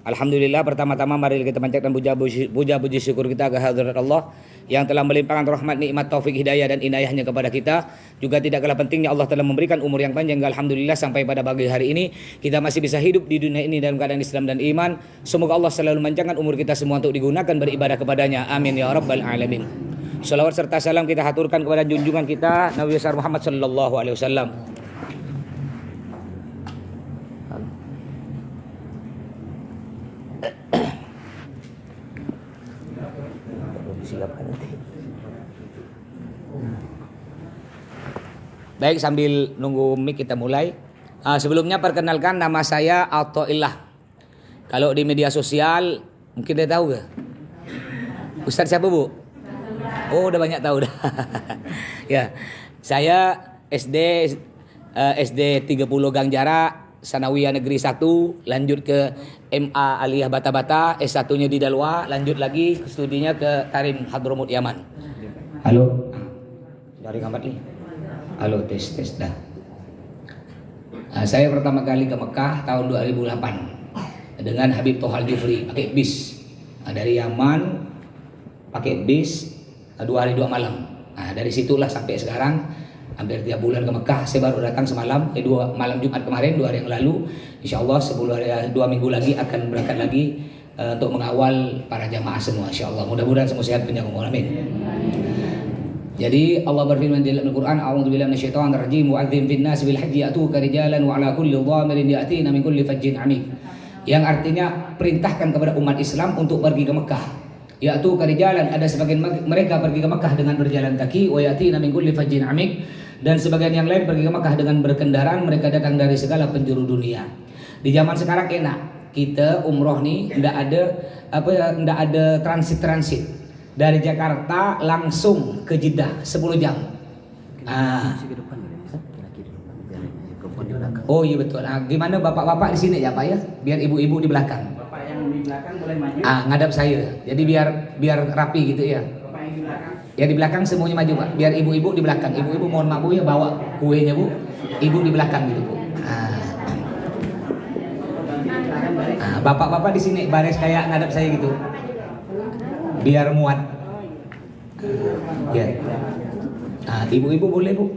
Alhamdulillah, pertama-tama mari kita panjatkan puja-puji syukur kita ke hadirat Allah yang telah melimpahkan rahmat, nikmat, taufik, hidayah dan inayahnya kepada kita. Juga tidak kalah pentingnya Allah telah memberikan umur yang panjang. Alhamdulillah sampai pada pagi hari ini kita masih bisa hidup di dunia ini dalam keadaan Islam dan iman. Semoga Allah selalu memanjangkan umur kita semua untuk digunakan beribadah kepadanya. Amin ya rabbal alamin. Salawat serta salam kita haturkan kepada junjungan kita Nabi besar Muhammad sallallahu alaihi wasallam. Baik, sambil nunggu mic kita mulai. Sebelumnya perkenalkan, nama saya Athaillah. Kalau di media sosial mungkin dia tahu gak? Ustadz siapa Bu? Oh, udah banyak tahu dah. Ya, saya SD 30 Gang Jarak, Sanawiyah Negeri 1, lanjut ke MA Aliyah Bata-Bata, S1-nya di Dalwa, lanjut lagi studinya ke Tarim Hadramut Yaman. Halo. Dari kamar nih. Halo, tes dah. Saya pertama kali ke Mekah tahun 2008 dengan Habib Tohal Jufri pakai bis. Dari Yaman pakai bis 2 hari 2 malam. Dari situlah sampai sekarang hampir 3 bulan ke Mekah. Saya baru datang semalam, malam Jumat kemarin, 2 hari yang lalu. Insya Allah 2 minggu lagi akan berangkat lagi untuk mengawal para jamaah semua. Insya Allah mudah-mudahan semua sehat panjang umur, amin. Jadi Allah berfirman di dalam Al-Quran, a'udzubillahi minasyaitonir rajim, wa'adzim fin nas bil hajji ya'tuka rijalan wa 'ala kulli dhamirin ya'tina min kulli fajjin 'amik. Yang artinya perintahkan kepada umat Islam untuk pergi ke Mekah. Ya'tuka rijalan, ada sebagian mereka pergi ke Mekah dengan berjalan kaki, wa ya'tina min kulli fajjin 'amik, dan sebagian yang lain pergi ke Mekah dengan berkendaraan, mereka datang dari segala penjuru dunia. Di zaman sekarang enak, kita umroh nih ndak ada transit. Dari Jakarta langsung ke Jeddah 10 jam. Oh iya betul. Gimana bapak-bapak di sini ya Pak ya? Biar ibu-ibu di belakang. Bapak yang di belakang boleh maju. Ngadap saya. Jadi biar rapi gitu ya. Bapak yang di belakang. Ya di belakang semuanya maju Pak. Biar ibu-ibu di belakang. Ibu-ibu mohon maaf Bu ya, bawa kuenya Bu. Ibu di belakang gitu Bu. Bapak-bapak di sini baris kayak ngadap saya gitu. Biar muat. Ya. Ibu-ibu boleh Bu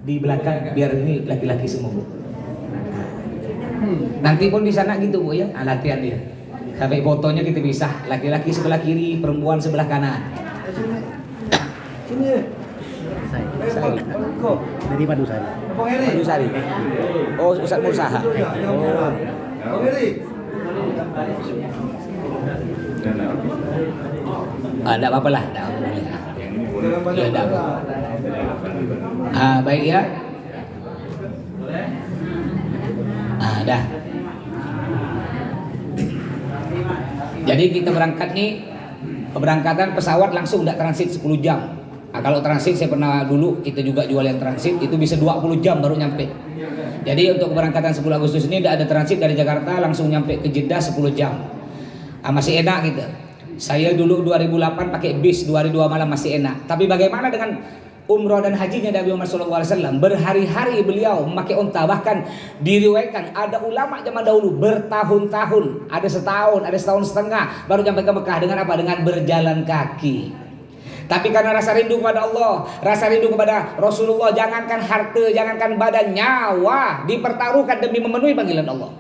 di belakang, biar ini laki-laki semua Bu. Nanti pun di sana gitu Bu ya, latihan dia. Sampai fotonya kita bisa laki-laki sebelah kiri, perempuan sebelah kanan. Sini. Saya. Dari Padusari. Padusari. Oh, Ustaz Mursaha. Oh. Enggak apa-apa lah. Ya, baik ya. Dah. Jadi kita berangkat nih, keberangkatan pesawat langsung enggak transit 10 jam. Kalau transit saya pernah dulu, kita juga jual yang transit itu bisa 20 jam baru nyampe. Jadi untuk keberangkatan 10 Agustus ini tidak ada transit dari Jakarta langsung nyampe ke Jeddah 10 jam. Masih enak gitu. Saya dulu 2008 pakai bis 2 hari 2 malam masih enak. Tapi bagaimana dengan umroh dan hajinya Nabi Muhammad SAW? Berhari-hari beliau memakai unta. Bahkan diriwayatkan ada ulama zaman dahulu bertahun-tahun, ada setahun setengah baru sampai ke Mekah. Dengan apa? Dengan berjalan kaki. Tapi karena rasa rindu kepada Allah, rasa rindu kepada Rasulullah, jangankan harta, jangankan badan, nyawa dipertaruhkan demi memenuhi panggilan Allah.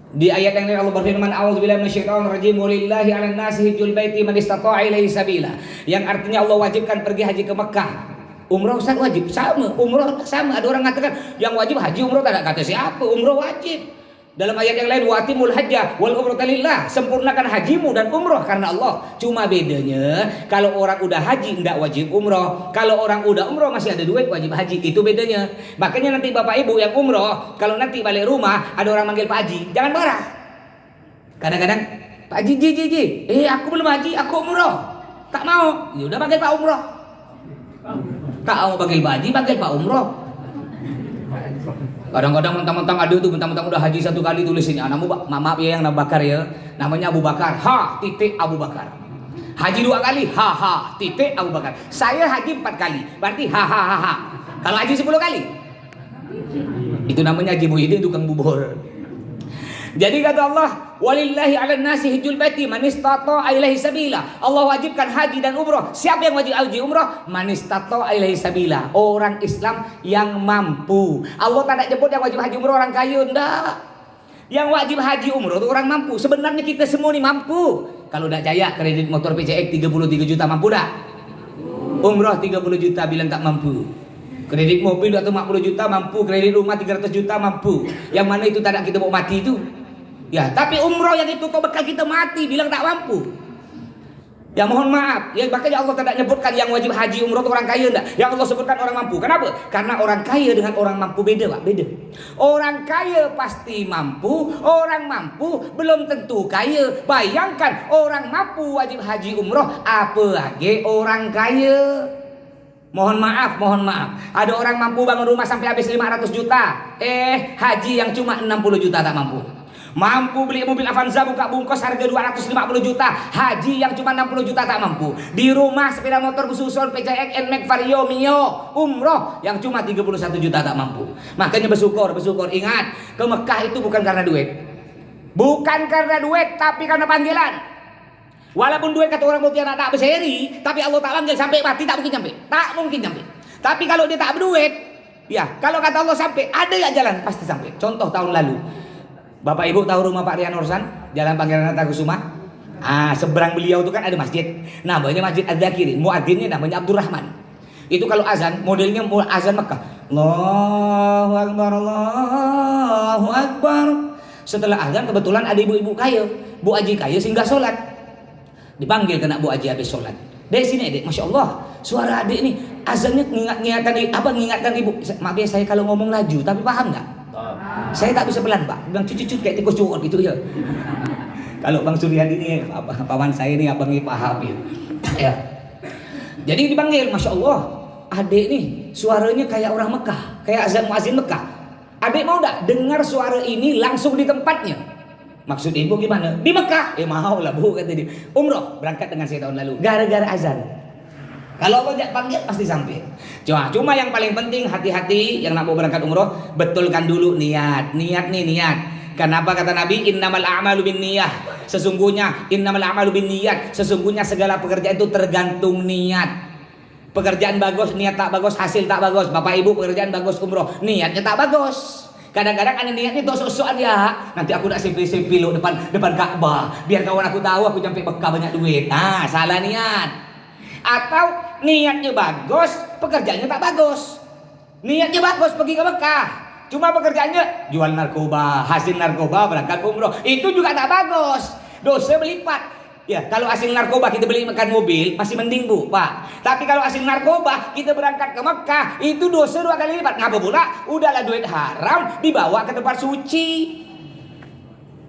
Di ayat yang lain Allah berfirman, a'udzubillahi minasyaitonir rajim, walillahi 'alan nasi hajjul baiti man istata'a ilaihi sabila. Yang artinya Allah wajibkan pergi haji ke Mekah. Umroh Ustaz wajib, sama. Umroh sama. Ada orang mengatakan yang wajib haji umroh, tak ada kata siapa, umroh wajib. Dalam ayat yang lain, watimul hajjah wal umrata lillah, sempurnakan hajimu dan umroh karena Allah. Cuma bedanya kalau orang udah haji enggak wajib umroh, kalau orang udah umroh masih ada duit wajib haji, itu bedanya. Makanya nanti Bapak Ibu yang umroh, kalau nanti balik rumah ada orang manggil Pak Haji, jangan marah. Kadang-kadang Pak Haji, aku belum haji, aku umroh. Tak mau, ya udah panggil Pak umroh. Tak mau panggil Pak Haji, panggil Pak umroh. Kadang-kadang mentang-mentang ada tuh, mentang-mentang udah haji 1 kali tulis ini, anakmu maaf ya yang Abu Bakar ya, namanya Abu Bakar, Abu Bakar. Haji 2 kali, Abu Bakar. Saya haji 4 kali, berarti Kalau haji 10 kali, itu namanya Haji Muhyiddin tukang bubur. Jadi kata Allah, walillahi 'alan nasi hajjul baiti man istata'a ilaihi sabila. Allah wajibkan haji dan umrah. Siapa yang wajib haji umrah? Man istata'a ilaihi sabila. Orang Islam yang mampu. Allah tak ada jemput yang wajib haji umrah orang kaya, enggak. Yang wajib haji umrah itu orang mampu. Sebenarnya kita semua ni mampu. Kalau dak jaya kredit motor PCX 33 juta mampu dak? Umrah 30 juta bilang tak mampu. Kredit mobil 250 juta mampu, kredit rumah 300 juta mampu. Yang mana itu tak ada kita mau mati itu? Ya, tapi umrah yang itu kau bekal kita mati bilang tak mampu. Ya mohon maaf, ya makanya Allah tidak nyebutkan yang wajib haji umrah itu orang kaya enggak. Yang Allah sebutkan orang mampu. Kenapa? Karena orang kaya dengan orang mampu beda, Pak, beda. Orang kaya pasti mampu, orang mampu belum tentu kaya. Bayangkan orang mampu wajib haji umrah, apalagi orang kaya. Mohon maaf. Ada orang mampu bangun rumah sampai habis 500 juta. Haji yang cuma 60 juta tak mampu. Mampu beli mobil Avanza buka bungkus harga 250 juta. Haji yang cuma 60 juta tak mampu. Di rumah sepeda motor Suzuki PCX, NMAX, Vario, Mio. Umroh yang cuma 31 juta tak mampu. Makanya bersyukur. Ingat, ke Mekah itu bukan karena duit. Bukan karena duit, tapi karena panggilan. Walaupun duit kata orang Pontianak tak berseri, tapi Allah tak panggil sampai mati tak mungkin sampai. Tapi kalau dia tak berduit, ya kalau kata Allah sampai, ada yang jalan pasti sampai. Contoh tahun lalu, Bapak Ibu tahu rumah Pak Rian Orsan, Jalan Pangeran Kusuma? Seberang beliau itu kan ada masjid. Namanya Masjid Az-Zakiri. Muadzinnya namanya Abdurrahman. Itu kalau azan, modelnya azan Mekah. Allahu Akbar, Allahu Akbar. Setelah azan kebetulan ada ibu-ibu kaya, Bu Haji kaya singgah sholat. Dipanggil kena Bu Haji habis sholat. Dari sini Dek, Masya Allah, suara adik nih azannya mengingatkan ibu. Maaf ya saya kalau ngomong laju, tapi paham nggak? Saya tak bisa pelan Pak, bilang cucut kayak tikus cukur gitu ya. Kalau Bang Suryadi ini, paman saya ini abang ini paham ya. Jadi dipanggil, Masya Allah, adik nih suaranya kayak orang Mekah, kayak azan muazin Mekah. Adik mau nggak dengar suara ini langsung di tempatnya? Maksud ibu gimana? Di Mekah? Mau lah Bu, kata dia. Umroh berangkat dengan saya tahun lalu, gara-gara azan. Kalau Allah panggil pasti sampai. Cuma yang paling penting hati-hati yang nak mau berangkat umroh, betulkan dulu niat. Niat. Kenapa kata Nabi innamal a'malu binniyah? Sesungguhnya innamal a'malu binniyat. Sesungguhnya segala pekerjaan itu tergantung niat. Pekerjaan bagus, niat tak bagus, hasil tak bagus. Bapak Ibu pekerjaan bagus umroh, niatnya tak bagus. Kadang-kadang ada niatnya sok-sokan ya. Nanti aku nak selfie lo depan Ka'bah, biar kawan aku tahu aku sampai Mekah banyak duit. Salah niat. Atau niatnya bagus, pekerjaannya tak bagus. Niatnya bagus pergi ke Mekah, cuma pekerjaannya jual narkoba, hasil narkoba berangkat umroh. Itu juga tak bagus. Dosa berlipat. Ya, kalau hasil narkoba kita beli makan mobil masih mending Bu, Pak. Tapi kalau hasil narkoba kita berangkat ke Mekah, itu dosa 2 kali lipat. Ngapa pula? Udahlah duit haram dibawa ke tempat suci.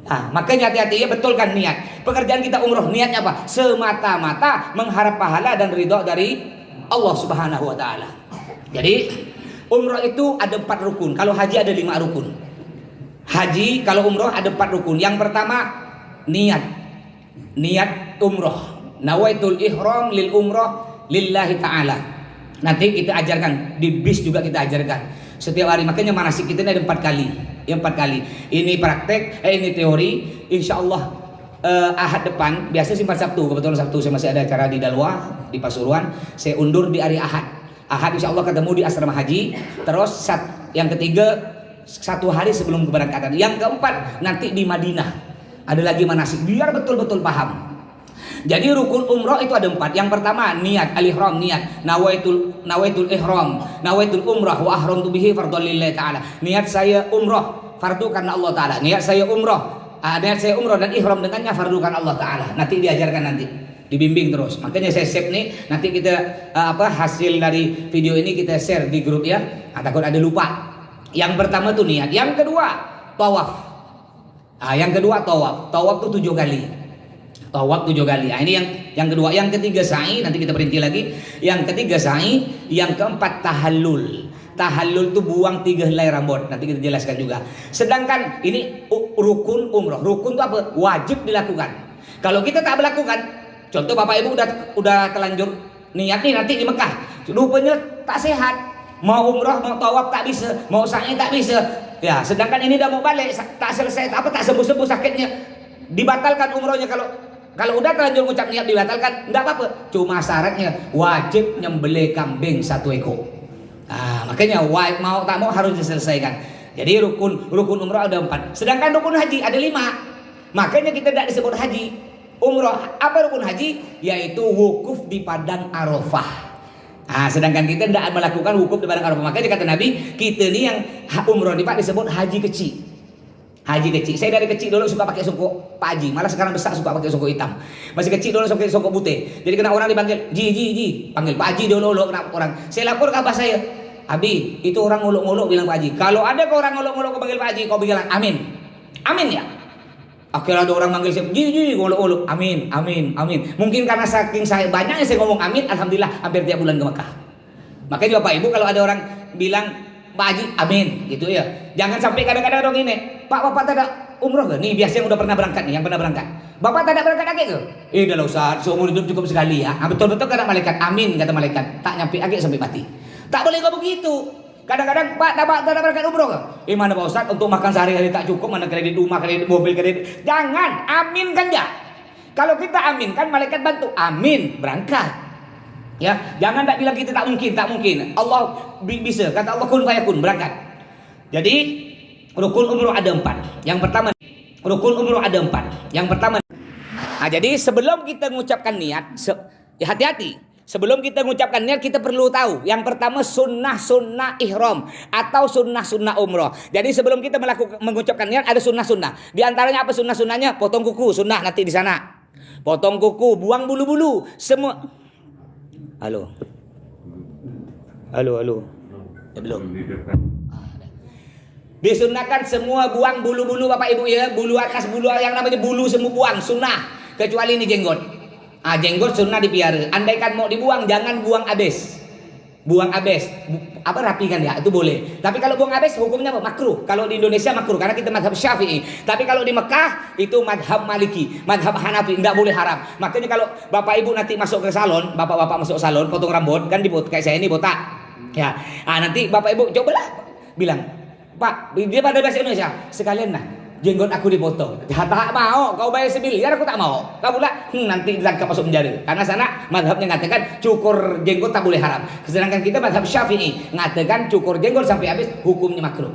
Makanya hati-hati ya, betulkan niat. Pekerjaan kita umroh niatnya apa? Semata-mata mengharap pahala dan ridho dari Allah Subhanahu wa taala. Jadi, umroh itu ada 4 rukun. Kalau haji ada 5 rukun. Haji kalau umroh ada 4 rukun. Yang pertama niat umroh. Nawaitul ihram lil umroh lillahi ta'ala. Nanti kita ajarkan di bis juga kita ajarkan setiap hari. Makanya manasik kita ini ada 4 kali. Yang 4 kali. Ini praktek, ini teori. Insya Allah Ahad depan. Biasa sih Sabtu. Kebetulan Sabtu saya masih ada acara di Dalwah di Pasuruan. Saya undur di hari Ahad. Ahad insya Allah ketemu di asrama haji. Terus yang ketiga 1 hari sebelum keberangkatan. Yang keempat nanti di Madinah. Ada lagi manasik biar betul-betul paham. Jadi rukun umroh itu ada 4. Yang pertama niat al-ihram, niat nawaitul ihram, nawaitul umrah wa ahramtu bihi fardhon lillahi ta'ala. Niat saya umroh fardu karena Allah taala. Niat saya umroh dan ihram dengannya fardu karena Allah taala. Nanti diajarkan, nanti dibimbing terus. Makanya saya save nih, nanti kita hasil dari video ini kita share di grup ya. Takut ada lupa. Yang pertama tuh niat. Yang kedua tawaf. Tawaf tuh 7 kali. Tawaf 7 kali. Ini yang kedua. Yang ketiga sa'i, nanti kita perinci lagi. Yang ketiga sa'i, yang keempat tahallul. Tahallul itu buang 3 helai rambut. Nanti kita jelaskan juga. Sedangkan ini rukun umroh. Rukun itu apa? Wajib dilakukan. Kalau kita tak melakukan, contoh Bapak Ibu udah telanjur niat nih nanti di Mekah, rupanya tak sehat. Mau umroh, mau tawaf tak bisa, mau sa'i tak bisa. Ya, sedangkan ini udah mau balik, tak selesai, tak sembuh-sembuh sakitnya, dibatalkan umrohnya. Kalau udah terlanjur ngucap niat dibatalkan, enggak apa-apa. Cuma syaratnya wajib nyembelih kambing 1 ekor. Makanya mau tak mau harus diselesaikan. Jadi rukun umroh ada 4. Sedangkan rukun haji ada 5. Makanya kita tidak disebut haji. Umroh apa rukun haji? Yaitu wukuf di padang Arafah. Sedangkan kita tidak melakukan wukuf di padang Arafah. Makanya kata Nabi, kita ni yang umroh ni Pak disebut haji kecil. Haji kecil. Saya dari kecil dulu suka pakai songkok Pak Haji. Malah sekarang besar suka pakai songkok hitam. Masih kecil dulu pakai songkok putih. Jadi kena orang dipanggil Ji. Panggil Pak Haji dulu kena orang. Saya lapor ke abah saya. Abi, itu orang ngolok-ngolok bilang Pak Haji. Kalau ada ke orang ngolok-ngolok kau panggil Pak Haji, kau bilang amin. Amin ya. Akhirnya ada orang manggil saya, Ji, ngolok-ngolok. Amin. Mungkin karena saking saya banyaknya saya ngomong amin, alhamdulillah hampir tiap bulan ke Mekah. Makanya Bapak Ibu kalau ada orang bilang Pak Haji, amin, gitu ya. Jangan sampai kadang-kadang orang ini, Pak, Bapak tak ada umroh ke? Nih biasanya udah pernah berangkat nih, yang pernah berangkat. Bapak tak ada berangkat lagi ke? Dah lah Ustaz, seumur hidup cukup sekali ya. Betul-betul kata malaikat, amin kata malaikat. Tak nyampe lagi sampai mati. Tak boleh kau begitu. Kadang-kadang Pak tak ada berangkat umroh ke? Mana Pak Ustaz, untuk makan sehari-hari tak cukup, mana kredit rumah, kredit mobil, kredit. Jangan, amin kan ya. Kalau kita amin kan malaikat bantu, amin, berangkat. Ya, jangan tak bilang kita tak mungkin. Allah bisa, kata Allah kun fayakun, berangkat. Jadi rukun umroh ada 4. Yang pertama, rukun umroh ada 4. Yang pertama, jadi sebelum kita mengucapkan niat, hati-hati. Sebelum kita mengucapkan niat, kita perlu tahu. Yang pertama sunnah ihram atau sunnah umroh. Jadi sebelum kita mengucapkan niat ada sunnah. Di antaranya apa sunnahnya? Potong kuku, sunnah nanti di sana. Potong kuku, buang bulu-bulu, semua. Halo. Ya belum. Disunahkan semua buang bulu-bulu Bapak Ibu ya, bulu atas, bulu yang namanya bulu semua buang, sunnah. Kecuali ini jenggot. Jenggot sunnah dipiara. Andaikan mau dibuang jangan buang abis. Buang abis. Rapikan ya, itu boleh. Tapi kalau buang abis hukumnya apa? Makruh. Kalau di Indonesia makruh karena kita mazhab Syafi'i. Tapi kalau di Mekah itu mazhab Maliki, mazhab Hanafi, enggak boleh haram. Makanya kalau Bapak Ibu nanti masuk ke salon, bapak-bapak masuk salon potong rambut kan kayak saya ini botak. Ya. Nanti Bapak Ibu cobalah bilang, "Pak, dia pada bahasa Indonesia, sekalian nah jenggot aku dipotong." Tak mau, kau bayar semiliar aku tak mau. Kau pula nanti ditangkap masuk penjara. Karena sana mazhabnya mengatakan cukur jenggot tak boleh haram. Sedangkan kita mazhab Syafi'i mengatakan cukur jenggot sampai habis hukumnya makruh.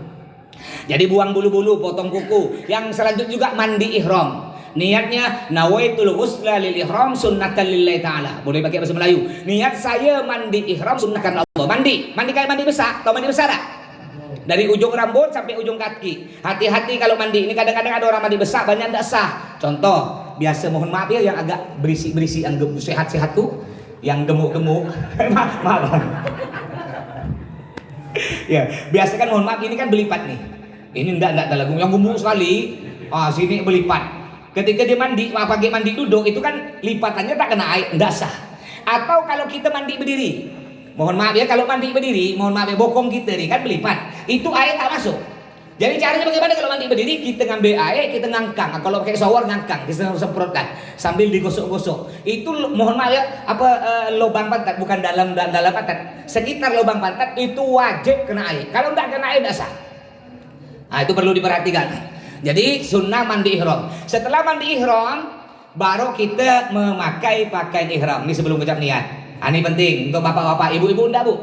Jadi buang bulu-bulu, potong kuku. Yang selanjutnya juga mandi ihram. Niatnya nawaitul ghusla lil ihram sunnatan lillahi ta'ala. Boleh pakai bahasa Melayu. Niat saya mandi ihram sunnah karena Allah. Mandi kayak mandi besar. Tahu mandi besar tak? Dari ujung rambut sampai ujung kaki. Hati-hati kalau mandi. Ini kadang-kadang ada orang mandi besar banyak tidak sah. Contoh, biasa mohon maaf ya yang agak berisi-berisi, yang sehat-sehat tuh, yang gemuk-gemuk. maaf. Ya, biasa kan mohon maaf ini kan belipat nih. Ini enggak lagu yang gemuk sekali. Sini belipat. Ketika dia mandi, pakai mandi duduk itu kan lipatannya tak kena air, enggak sah. Atau kalau kita mandi berdiri. Mohon maaf ya kalau mandi berdiri, mohon maaf ya bokong kita nih kan belipat, itu air tak masuk. Jadi caranya bagaimana kalau mandi berdiri? Kita ngambil air, kita ngangkang. Kalau pakai shower ngangkang, kita semprotkan sambil digosok-gosok. Itu mohon maaf ya, lubang pantat bukan dalam pantat, sekitar lubang pantat itu wajib kena air. Kalau enggak kena air enggak sah. Itu perlu diperhatikan. Jadi sunnah mandi ihram. Setelah mandi ihram, baru kita memakai pakaian ihram. Ini sebelum ucap niat. Ini penting untuk bapak-bapak, ibu-ibu enggak Bu.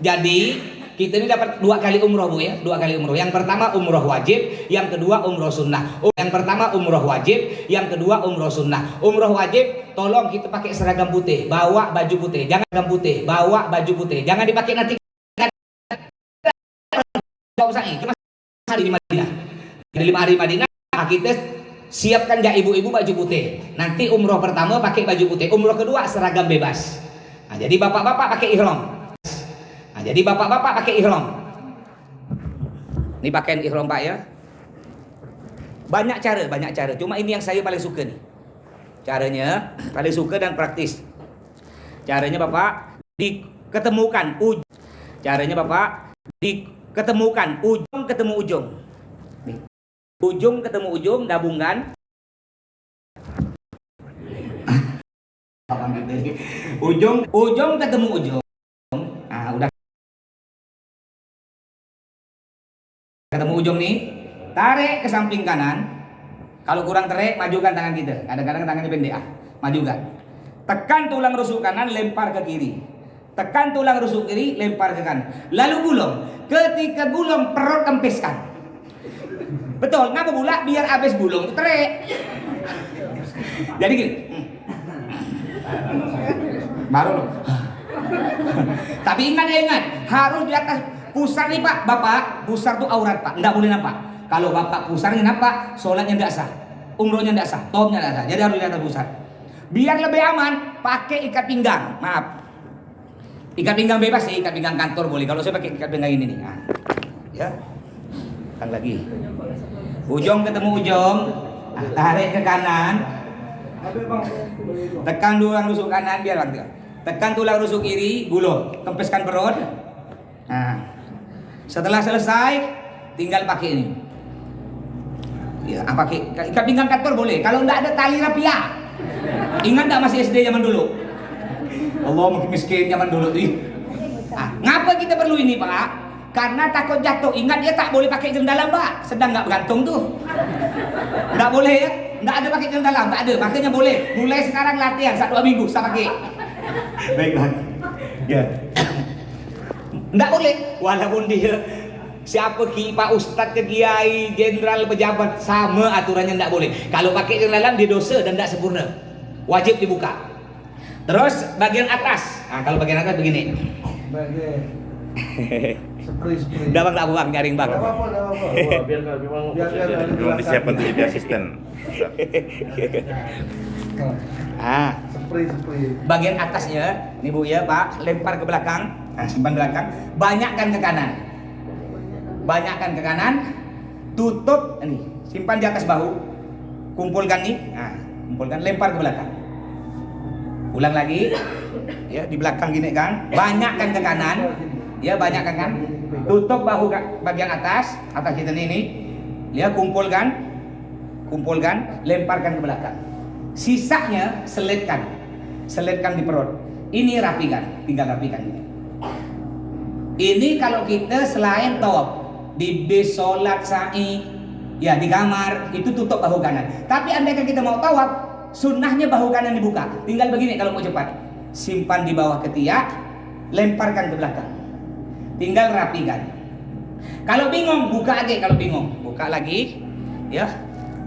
Jadi kita ini dapat 2 kali umroh Bu ya, 2 kali umroh. Yang pertama umroh wajib, yang kedua umroh sunnah. Yang pertama umroh wajib, yang kedua umroh sunnah. Umroh wajib, tolong kita pakai seragam putih, bawa baju putih. Jangan seragam putih, bawa baju putih. Jangan dipakai nanti. Enggak usah ini. Cuma di Madinah. Di 5 hari Madinah kita siapkan ya ibu-ibu baju putih. Nanti umroh pertama pakai baju putih, umroh kedua seragam bebas. Jadi bapak-bapak pakai ihram. Ini pakaian ihram Pak ya. Banyak cara. Cuma ini yang saya paling suka nih. Caranya paling suka dan praktis. Caranya Bapak diketemukan ujung. Ujung ketemu ujung. Nih. Ujung ketemu ujung, gabungkan. Ujung ketemu ujung. Udah Ketemu ujung nih, tarik ke samping kanan. Kalau kurang tarik, majukan tangan kita. Kadang-kadang tangannya pendek, majukan. Tekan tulang rusuk kanan, lempar ke kiri. Tekan tulang rusuk kiri, lempar ke kanan. Lalu gulung. Ketika gulung, perut kempiskan. Betul, ngapa pula? Biar habis gulung itu tarik. Jadi gini. Baru loh. Tapi ingat, harus di atas pusar nih Pak. Bapak, pusar tuh aurat Pak, nggak boleh nampak. Kalau Bapak pusarnya nampak, sholatnya nggak sah, umrohnya nggak sah, tomnya nggak sah. Jadi harus di atas pusar. Biar lebih aman, pakai ikat pinggang. Maaf, ikat pinggang bebas sih, ikat pinggang kantor boleh. Kalau saya pakai ikat pinggang ini nih, nah, ya, kan lagi. Ujung ketemu ujung, tarik ke kanan, tekan tulang rusuk kanan biar bang. Tekan tulang rusuk kiri, gulung, kempeskan perut. Nah, setelah selesai, tinggal pakai ini. Ya, pakai ikat pinggang kantor boleh. Kalau nggak ada tali rapia, ingat nggak masih SD zaman dulu? Allah makin miskin zaman dulu. Ngapa kita perlu ini Pak? Karena takut jatuh. Ingat ya tak boleh pakai jendela Mbak. Sedang nggak bergantung tuh. Nggak boleh ya. Nggak ada pakai jendela, nggak ada. Makanya boleh. Mulai sekarang latihan 1-2 minggu saya pakai. Baiklah. Ya. Nggak boleh. Walaupun dia siapa Pak Ustadz ke Kiai Jenderal pejabat sama aturannya nggak boleh. Kalau pakai jendela dia dosa dan nggak sempurna. Wajib dibuka. Terus bagian atas. Nah, kalau bagian atas begini. Spray. Udah bang, tak nyaring bang. Biar disiapkan tuh jadi asisten. Spray. Bagian atasnya, nih Bu ya Pak, lempar ke belakang, simpan belakang, banyakkan ke kanan, tutup, ini, simpan di atas bahu, kumpulkan nih, kumpulkan, lempar ke belakang. Ulang lagi, ya di belakang gini kan, banyakkan ke kanan. Ya banyakkan kan, tutup bahu bagian atas kita ini, ya kumpulkan, lemparkan ke belakang. Sisanya selitkan di perut. Ini rapikan, tinggal rapikan ini. Ini kalau kita selain tawaf, di bis, sholat, sa'i, ya di kamar itu tutup bahu kanan. Tapi andaikan kita mau tawaf, sunnahnya bahu kanan dibuka. Tinggal begini kalau mau cepat, simpan di bawah ketiak, lemparkan ke belakang. Tinggal rapikan. Kalau bingung, buka aja. Kalau bingung, buka lagi. Ya,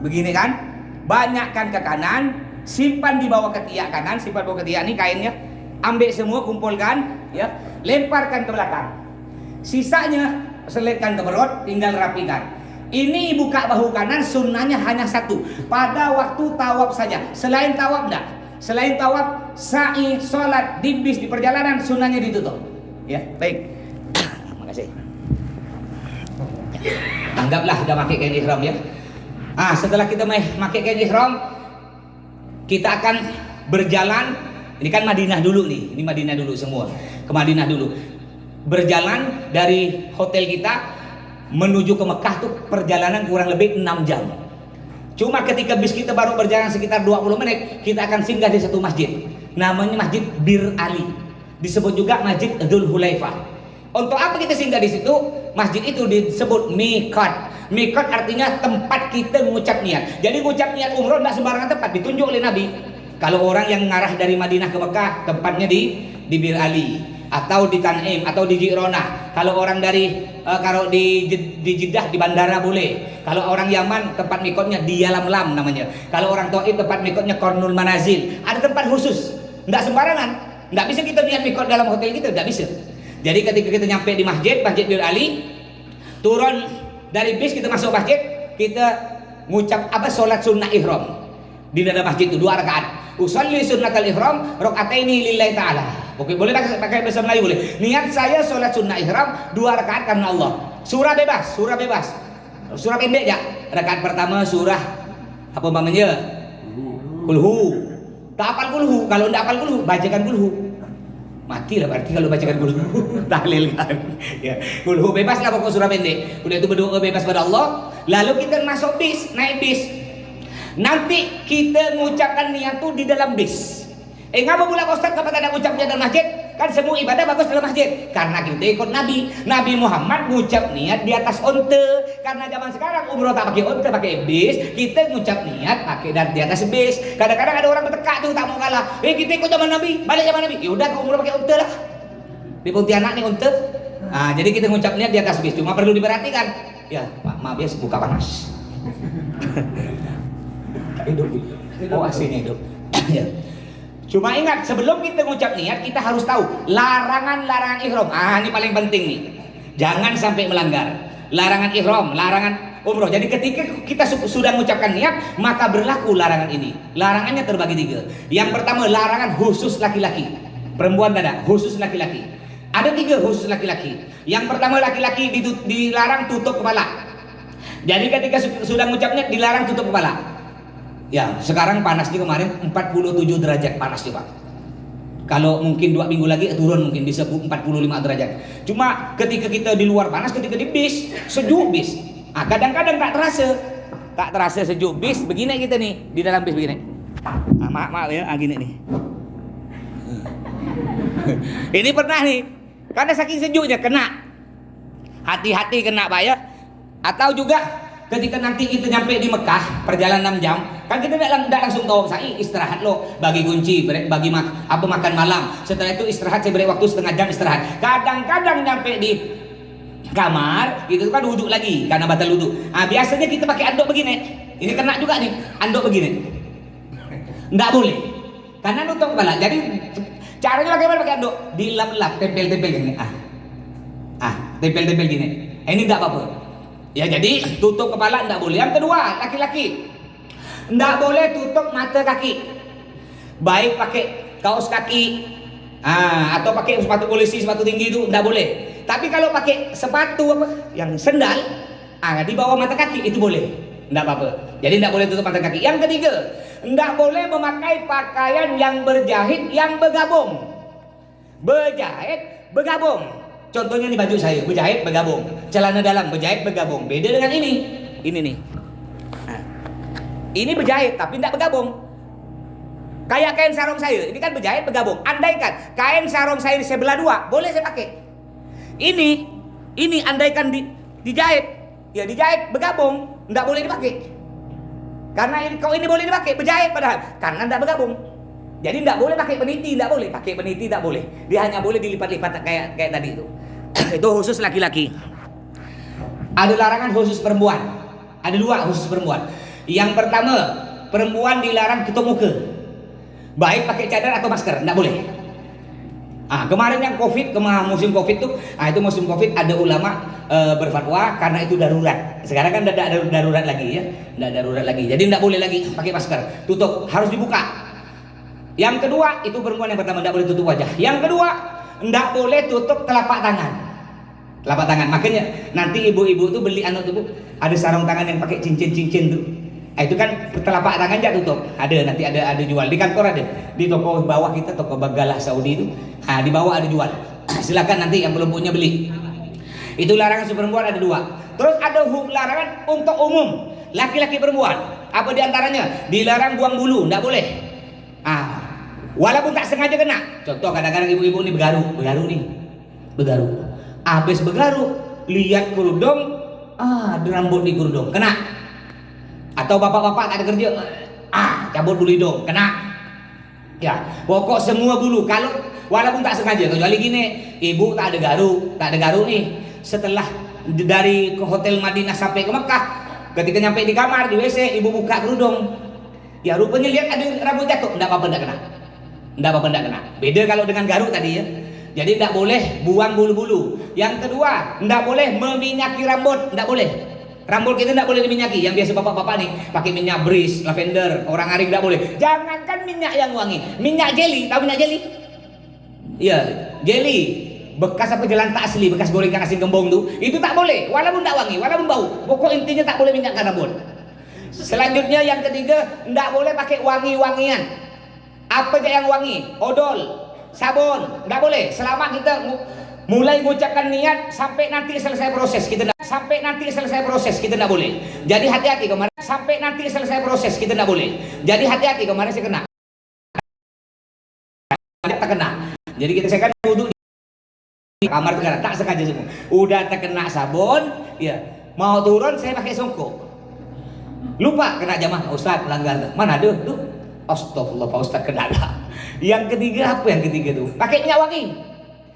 begini kan. Banyakkan ke kanan, simpan di bawah ketiak kanan, simpan di bawah ketiak ini kainnya. Ambil semua, kumpulkan, ya, lemparkan ke belakang. Sisanya selitkan ke perut, tinggal rapikan. Ini buka bahu kanan, sunnahnya hanya satu. Pada waktu tawaf saja. Selain tawaf enggak. Selain tawaf, sa'i, sholat, di bis, di perjalanan, sunnahnya ditutup. Ya, baik. Makasih. Anggaplah sudah pakai kain ihram ya. Setelah kita pakai kain ihram, kita akan berjalan. Ini kan Madinah dulu nih. Ini Madinah dulu semua. Ke Madinah dulu. Berjalan dari hotel kita menuju ke Mekah tuh perjalanan kurang lebih 6 jam. Cuma ketika bis kita baru berjalan sekitar 20 menit, kita akan singgah di satu masjid. Namanya Masjid Bir Ali. Disebut juga Masjid Dzul Hulaifah. Untuk apa kita singgah di situ? Masjid itu disebut miqat. Miqat artinya tempat kita mengucap niat. Jadi mengucap niat umroh tidak sembarangan tempat, ditunjuk oleh Nabi. Kalau orang yang ngarah dari Madinah ke Mekah, tempatnya di Bir Ali atau di Tan'im atau di Ji'ronah. Kalau orang dari kalau di Jeddah di bandara boleh. Kalau orang Yaman tempat miqatnya di Yalamlam namanya. Kalau orang Taif tempat miqatnya Qarnul Manazil. Ada tempat khusus. Tidak sembarangan. Tidak bisa kita niat miqat dalam hotel kita, tidak bisa. Jadi ketika kita nyampe di Masjid Bir Ali, turun dari bis kita masuk masjid, kita ngucap sholat sunnah ihram di dalam masjid itu 2 rakaat. Usolli sunnatal ihram rakaataini lillahi ta'ala. Oke, boleh pakai bahasa Melayu boleh. Niat saya sholat sunnah ihram 2 rakaat karena Allah. Surah bebas. Surah pendek ya. Rakaat pertama surah apa namanya? Kulhu. Tak hafal kulhu. Kalau tidak hafal kulhu, bacakan kulhu. Matilah berarti kalau bacakan kulhu. Tahlil kan. Ya, kulhu bebas lah pokok surah pendek. Udah itu berdoa bebas pada Allah. Lalu kita masuk bis, naik bis. Nanti kita mengucapkan niat tuh di dalam bis. Ngapa pula Ustaz kapan ada ucapnya dalam masjid? Kan semua ibadah bagus dalam masjid. Karena kita ikut Nabi. Nabi Muhammad ngucap niat di atas onta. Karena zaman sekarang umroh tak pakai onta, pakai bis. Kita ngucap niat pakai di atas bis. Kadang-kadang ada orang bertekak tuh tak mau kalah. Kita ikut zaman Nabi, balik zaman Nabi. Ya udah ke umroh pakai onta lah. Di Pontianak nih onta. Nah, jadi kita ngucap niat di atas bis. Cuma perlu diperhatikan. Ya, Pak, maaf ya buka panas. Hidup. Oh, aslinya hidup. Ya. Cuma ingat, sebelum kita ngucap niat, kita harus tahu larangan-larangan ihram. Ini paling penting nih. Jangan sampai melanggar. Larangan ihram, larangan umroh. Jadi ketika kita sudah mengucapkan niat, maka berlaku larangan ini. Larangannya terbagi 3. Yang pertama, larangan khusus laki-laki. Perempuan tidak, khusus laki-laki. Ada 3 khusus laki-laki. Yang pertama, laki-laki dilarang tutup kepala. Jadi ketika sudah mengucapnya, dilarang tutup kepala. Ya, sekarang panasnya kemarin 47 derajat panasnya Pak. Kalau mungkin 2 minggu lagi turun, mungkin bisa 45 derajat. Cuma ketika kita di luar panas, ketika di bis, sejuk bis. Kadang-kadang tak terasa sejuk bis. Begini kita nih, di dalam bis begini. Maaf ya, gini nih. Ini pernah nih, karena saking sejuknya kena. Hati-hati kena Pak ya. Atau juga ketika nanti kita nyampe di Mekah, perjalanan 6 jam, kan kita tidak langsung tahu saya istirahat loh, bagi kunci, bagi makan malam. Setelah itu istirahat, saya beri waktu setengah jam istirahat. Kadang-kadang nyampe di kamar, itu kan duduk lagi karena batal wudhu. Biasanya kita pakai anduk begini. Ini kena juga nih, anduk begini. Nggak boleh, karena nutup kepala. Jadi caranya bagaimana pakai anduk? Dilap-lap, tempel-tempel gini. Tempel-tempel gini. Ini nggak apa-apa. Ya, jadi tutup kepala enggak boleh. Yang kedua, laki-laki enggak boleh tutup mata kaki. Baik pakai kaos kaki atau pakai sepatu polisi, sepatu tinggi itu enggak boleh. Tapi kalau pakai sepatu yang sendal di bawah mata kaki itu boleh. Enggak apa-apa. Jadi enggak boleh tutup mata kaki. Yang ketiga, enggak boleh memakai pakaian yang berjahit yang bergabung. Berjahit bergabung. Contohnya nih baju saya, berjahit bergabung. Celana dalam berjahit bergabung. Beda dengan ini. Ini nih. Ini berjahit tapi tidak bergabung. Kayak kain sarung saya, ini kan berjahit bergabung. Andaikan kain sarung saya sebelah 2, boleh saya pakai. Ini andaikan dijahit, ya dijahit bergabung, tidak boleh dipakai. Karena ini, kalau ini boleh dipakai, berjahit padahal karena tidak bergabung. Jadi tidak boleh pakai peniti, tidak boleh. Pakai peniti tidak boleh. Dia hanya boleh dilipat-lipat kayak tadi itu. Itu khusus laki-laki. Ada larangan khusus perempuan. Ada 2 khusus perempuan. Yang pertama, perempuan dilarang tutup muka. Baik pakai cadar atau masker, tidak boleh. Kemarin yang Covid, musim Covid tuh, itu musim Covid ada ulama berfatwa karena itu darurat. Sekarang kan tidak ada darurat lagi ya, tidak darurat lagi. Jadi tidak boleh lagi pakai masker, tutup, harus dibuka. Yang kedua, itu perempuan yang pertama tidak boleh tutup wajah. Yang kedua, tidak boleh tutup telapak tangan. Telapak tangan. Makanya nanti ibu-ibu tuh beli tuh ada sarung tangan yang pakai cincin-cincin tuh. Itu kan telapak tangan jangan tutup. Nanti ada jual di kantor ada. Di toko bawah kita, toko Bagalah Saudi itu, di bawah ada jual. Silakan nanti yang belum punya beli. Itu larangan perempuan ada 2. Terus ada larangan untuk umum, laki-laki perempuan. Apa diantaranya? Dilarang buang bulu, tidak boleh. Walaupun tak sengaja kena. Contoh kadang-kadang ibu-ibu ini bergaru nih. Habis bergaru, lihat kerudung, ada rambut di kerudung, kena. Atau bapak-bapak tak ada kerja, cabut bulu hidung, kena. Ya, pokok semua bulu. Kalau walaupun tak sengaja, kecuali gini, ibu tak ada garu nih. Setelah dari hotel Madinah sampai ke Mekah, ketika nyampe di kamar di WC, ibu buka kerudung. Ya rupanya lihat ada rambut jatuh, enggak apa-apa, enggak kena. Enggak apa-apa, enggak kena. Beda kalau dengan garuk tadi ya. Jadi enggak boleh buang bulu-bulu. Yang kedua, enggak boleh meminyaki rambut, enggak boleh. Rambut kita enggak boleh diminyaki. Yang biasa bapak-bapak nih pakai minyak bris, lavender, orang aring enggak boleh. Jangankan minyak yang wangi, minyak jeli, tahu minyak jeli? Iya, jeli. Bekas apa jelantah asli, bekas gorengan asin gembong tuh, itu tak boleh. Walaupun enggak wangi, walaupun bau. Pokok intinya tak boleh minyakkan rambut. Selanjutnya yang ketiga, enggak boleh pakai wangi-wangian. Apa aja yang wangi? Odol, sabun, enggak boleh. Selama kita mulai mengucapkan niat sampai nanti selesai proses kita enggak boleh. Jadi hati-hati kemarin sampai nanti selesai proses kita enggak boleh. Jadi hati-hati kemarin saya kena. Tak kena. Jadi saya kan wudhu di kamar sekarang, tak sengaja semua. Udah terkena sabun, ya mau turun saya pakai songkok. Lupa kena jamaah, Ustaz melanggar. Mana ada? Tuh. Astagfirullah Pak Ustaz kena tak. Yang ketiga apa yang ketiga tuh? Pakai minyak wangi.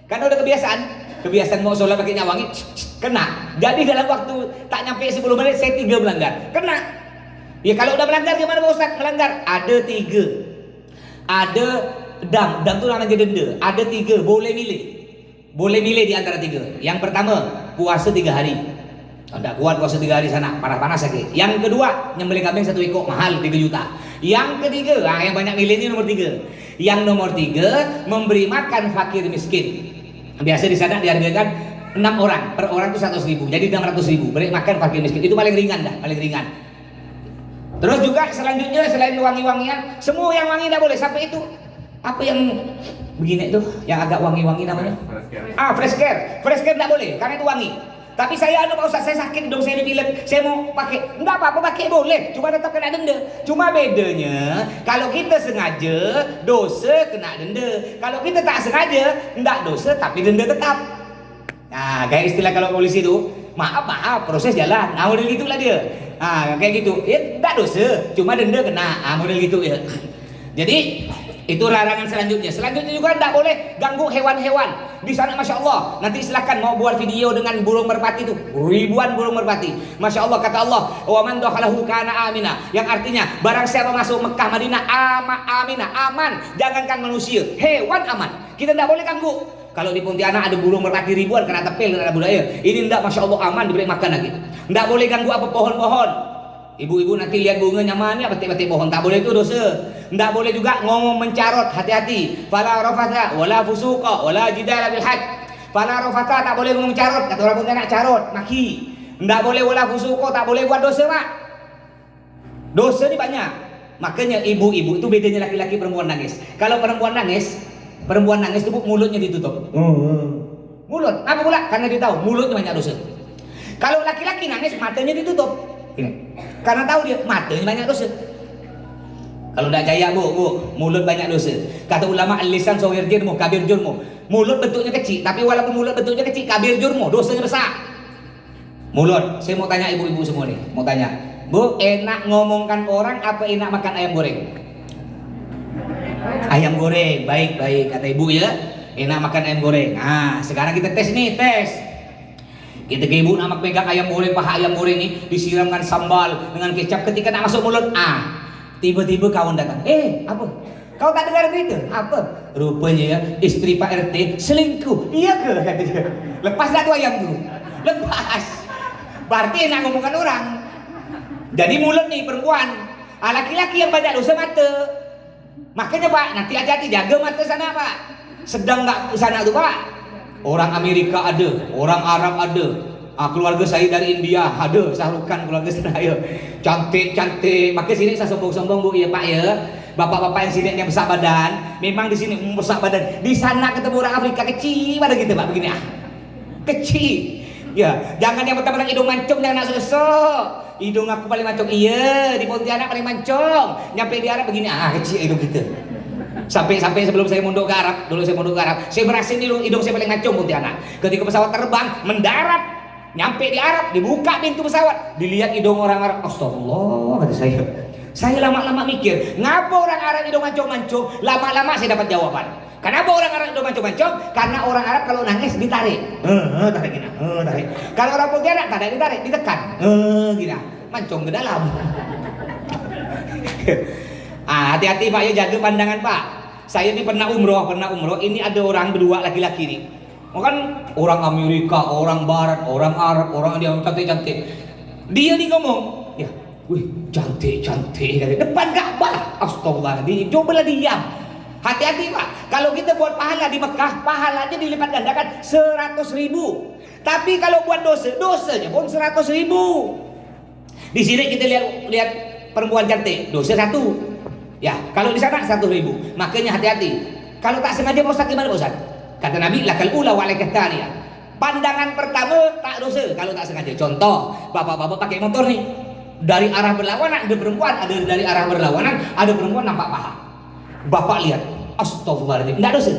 Karena udah kebiasaan mau sholat pakai minyak wangi, kena. Jadi dalam waktu tak nyampe 10 menit saya 3 melanggar, kena. Ya kalau udah melanggar gimana Pak Ustaz? Melanggar ada 3. Ada dam itu namanya denda. Ada 3, boleh milih di antara 3. Yang pertama puasa 3 hari. Tidak kuat puasa 3 hari sana, panas sakit. Yang kedua nyembelih kambing 1 ekor mahal 3 juta. Yang ketiga, yang banyak milih ini nomor 3. Yang nomor 3 memberi makan fakir miskin. Biasa di sana dihargakan 6 orang, per orang itu 100.000, jadi 600.000 beri makan fakir miskin. Itu paling ringan dah, paling ringan. Terus juga selanjutnya selain wangi-wangian, semua yang wangi tidak boleh. Sampai itu apa yang begini itu, yang agak wangi-wangi namanya? Fresh care tidak boleh karena itu wangi. Tapi saya Pak Ustaz, saya sakit dong, saya dipilek, saya mau pakai, enggak apa-apa pakai boleh, cuma tetap kena denda. Cuma bedanya kalau kita sengaja dosa kena denda, kalau kita tak sengaja enggak dosa tapi denda tetap. Nah kayak istilah kalau polisi itu, maaf proses jalan, nah model gitulah dia. Kayak gitu, ya enggak dosa, cuma denda kena, model gitu ya. Jadi itu larangan selanjutnya. Selanjutnya juga tidak boleh ganggu hewan-hewan. Di sana Masya Allah, nanti silakan mau buat video dengan burung merpati itu, ribuan burung merpati. Masya Allah, kata Allah, wa man dakhalahu kana amina, yang artinya barang siapa masuk Mekah Madinah aminah, aman. Jangankan manusia, hewan aman. Kita tidak boleh ganggu. Kalau di Pontianak ada burung merpati ribuan kena tepil, kena budaya. Ini tidak, Masya Allah, aman, diberi makan lagi. Tidak boleh ganggu apa pohon-pohon. Ibu-ibu nanti lihat bunga nyamannya batik-batik pohon, tak boleh, itu dosa. Tidak boleh juga ngomong mencarot, hati-hati. Fala rafatha wala fusuqa wala jidala bil hajj. Fala rafatha, tak boleh ngomong mencarot, kata orang Pontianak carot, maki. Tidak boleh wala fusuqa, tak boleh buat dosa, Mak. Dosa ini banyak. Makanya ibu-ibu itu bedanya laki-laki perempuan nangis. Kalau perempuan nangis itu mulutnya ditutup. Mulut, apa pula? Karena dia tahu mulutnya banyak dosa. Kalau laki-laki nangis matanya ditutup. Ini. Karena tahu dia matanya banyak dosa. Kalau tidak jaya bu, mulut banyak dosa. Kata ulama al-lisan sawir jirmu, kabir jurmu. Mulut bentuknya kecil, tapi walaupun mulut bentuknya kecil, kabir jurmu, dosanya besar. Mulut. Saya mau tanya ibu-ibu semua nih, mau tanya, Bu, enak ngomongkan orang apa enak makan ayam goreng? Ayam goreng, baik kata ibu ya. Enak makan ayam goreng. Nah, sekarang kita tes nih, tes. Kita ke ibu nak pegang ayam goreng, paha ayam goreng ini disiramkan sambal dengan kecap, ketika nak masuk mulut, tiba-tiba kawan datang. Apa? Kau tak dengar berita? Apa? Rupanya ya istri Pak RT selingkuh. Iya ke? Kata dia. Lepas dah tu ayam tu. Lepas. Berarti nak ngomongkan orang. Jadi mulut nih perempuan. Laki-laki yang banyak dosa mata. Makanya Pak, nanti hati-hati jaga mata sana Pak. Sedang nggak ke sana tu Pak. Orang Amerika ada, orang Arab ada, keluarga saya dari India ada, Sahrukan keluarga saya, cantik. Maka sini saya sombong-sombong bu, ya Pak ya, bapak-bapak yang sini yang besar badan, memang di sini besar badan, di sana ketemu orang Afrika kecil pada gitu Pak, begini kecil, ya, jangan yang mentang-mentang hidung mancung, jangan nak sosok, hidung aku paling mancung, iya, di Pontianak paling mancung, nyampe di Arab begini, kecil hidung kita. Sampai sebelum saya mondok ke Arab, saya berhasil hidung saya paling ngacung Pontianak. Ketika pesawat terbang, mendarat, nyampe di Arab, dibuka pintu pesawat, dilihat hidung orang Arab. Astagfirullah, kata saya. Saya lama-lama mikir, ngapa orang Arab hidung mancung-mancung? Lama-lama saya dapat jawaban. Kenapa orang Arab hidung mancung-mancung? Karena orang Arab kalau nangis ditarik. Tarik gini, tarik. Kalau orang Pontianak tak ada ditarik, ditekan. Gini, mancung ke dalam. Hati-hati Pak ya, jaga pandangan Pak. Saya ini pernah umroh. Ini ada orang berdua laki-laki nih. Kan orang Amerika, orang Barat, orang Arab, orang yang cantik-cantik. Dia nih ngomong, ya, wih cantik. Depan Ka'bah. Astagfirullahaladzim. Cobalah diam. Hati-hati Pak. Kalau kita buat pahala di Mekah, pahalanya dilipat gandakan 100.000. Tapi kalau buat dosanya pun 100.000. Di sini kita lihat perempuan cantik, dosa 1. Ya, kalau di sana 100.000. Makanya hati-hati. Kalau tak sengaja Pak Ustaz gimana Pak Ustaz? Kata Nabi, lakal ula wa alaikah taniya. Pandangan pertama tak dosa kalau tak sengaja. Contoh, bapak-bapak pakai motor nih. Dari arah berlawanan ada perempuan, dari arah berlawanan ada perempuan nampak paha. Bapak lihat, astagfirullahaladzim, enggak dosa.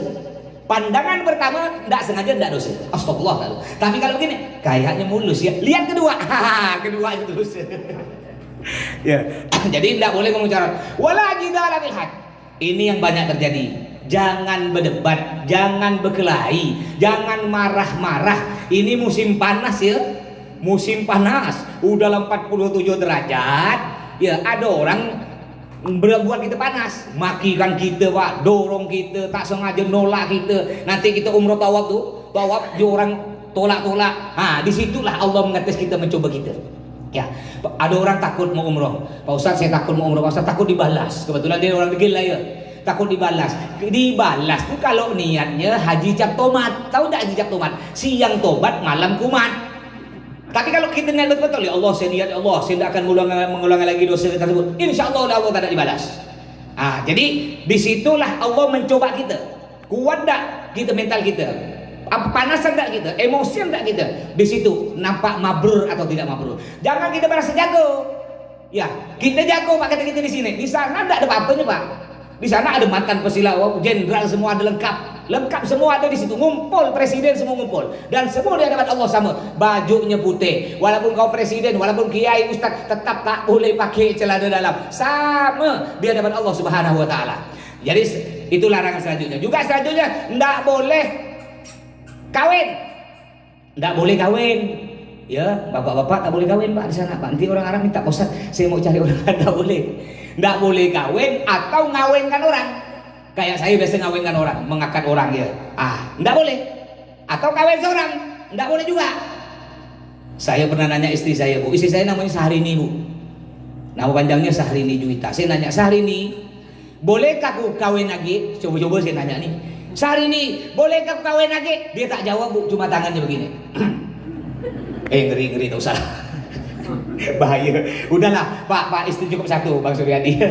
Pandangan pertama tidak sengaja tidak dosa. Astagfirullah. Tapi kalau begini, kayaknya mulus ya. Lihat kedua, kedua itu dosa. Ya, jadi tidak boleh mengucapkan wala jidala bil haq. Ini yang banyak terjadi. Jangan berdebat, jangan berkelahi, jangan marah-marah. Ini musim panas ya. Musim panas, udah 47 derajat. Ya, ada orang berbuat kita panas, makikan kita pak, dorong kita, tak sengaja nolak kita. Nanti kita umroh tawaf tuh, tawaf dia orang tolak-tolak. Disitulah Allah mengetes kita, mencoba kita. Ya, ada orang takut mau umroh. Pak Ustaz, saya takut mau umroh. Pak Ustaz, takut dibalas. Kebetulan dia orang gila ya. Takut dibalas. Dibalas tuh kalau niatnya haji cap tomat. Tahu tak haji cap tomat? Siang tobat, malam kumat. Tapi kalau kita niat betul, ya Allah, saya niat, ya Allah, saya tidak akan mengulangi lagi dosa tersebut. Insya Allah Allah tidak dibalas. Jadi disitulah Allah mencoba kita. Kuat tak kita mental kita? Apa panasan tak kita? Emosi tak kita? Di situ nampak mabrur atau tidak mabrur. Jangan kita merasa jago. Ya, kita jago pak, kata kita di sini. Di sana tidak ada apa-apanya pak. Di sana ada mantan pesilat, jenderal, semua ada lengkap. Lengkap semua ada di situ. Ngumpul presiden semua ngumpul. Dan semua di hadapan Allah sama. Bajunya putih. Walaupun kau presiden, walaupun kiai, ustaz, tetap tak boleh pakai celana dalam. Sama di hadapan Allah Subhanahu wa taala. Jadi itu larangan selanjutnya. Juga selanjutnya tidak boleh kawin. Tidak boleh kawin. Ya, bapak-bapak tak boleh kawin pak di sana. Pak, nanti orang Arab minta, Ustaz, saya mau cari orang Arab. Tak boleh. Tidak boleh kawin atau ngawinkan orang. Kayak saya biasa ngawinkan orang, mengangkat orang ya. Tidak boleh. Atau kawin seorang, tidak boleh juga. Saya pernah nanya istri saya, Bu. Istri saya namanya Sahrini, Bu. Nama panjangnya Sahrini Juwita. Saya nanya, Sahrini, bolehkah aku kawin lagi? Coba-coba saya nanya nih. Sahrini, bolehkah aku kawin lagi? Dia tak jawab, Bu. Cuma tangannya begini. Ngeri-ngeri, tak usah. Bahaya. Udahlah Pak, istri cukup satu, Bang Suryadi.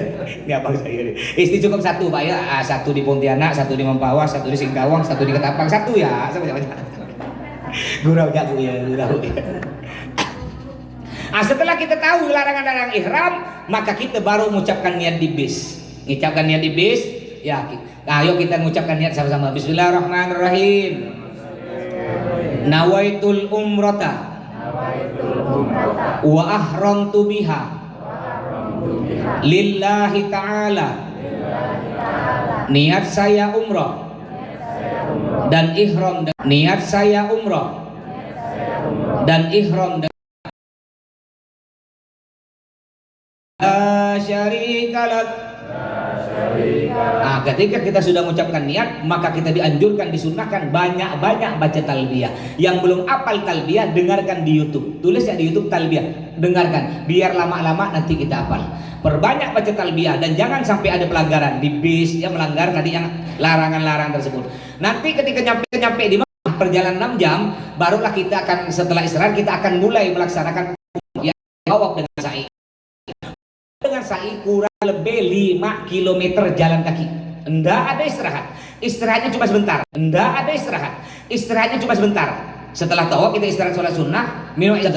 Ini abang saya nih. Istri cukup satu Pak ya. Satu di Pontianak, satu di Mempawah, satu di Singkawang, satu di Ketapang, satu ya. Sama-sama. Gurau ya Bu ya, gurau ya. Setelah kita tahu larangan-larangan ihram, maka kita baru mengucapkan niat di bis. Mengucapkan niat di bis, ya. Ayo kita mengucapkan niat sama-sama. Bismillahirrahmanirrahim. Nawaitul umrata wa ahramtu biha lillahi ta'ala. Niat saya umrah dan ihram, niat saya umrah dan ihram la syarika lak. Ketika kita sudah mengucapkan niat, maka kita dianjurkan, disunahkan banyak-banyak baca talbiyah. Yang belum hafal talbiyah, dengarkan di YouTube. Tulis ya di YouTube talbiyah, dengarkan. Biar lama-lama nanti kita hafal. Perbanyak baca talbiyah dan jangan sampai ada pelanggaran di bis yang melanggar tadi yang larangan-larangan tersebut. Nanti ketika nyampe di Mekah, perjalanan 6 jam, barulah kita akan, setelah istirahat kita akan mulai melaksanakan yang tawaf dengan sa'i. Dengan sa'i kurang lebih 5 km jalan kaki. Enggak ada istirahat. Istirahatnya cuma sebentar. Enggak ada istirahat. Istirahatnya cuma sebentar. Setelah tawaf kita istirahat sholat sunnah, minum air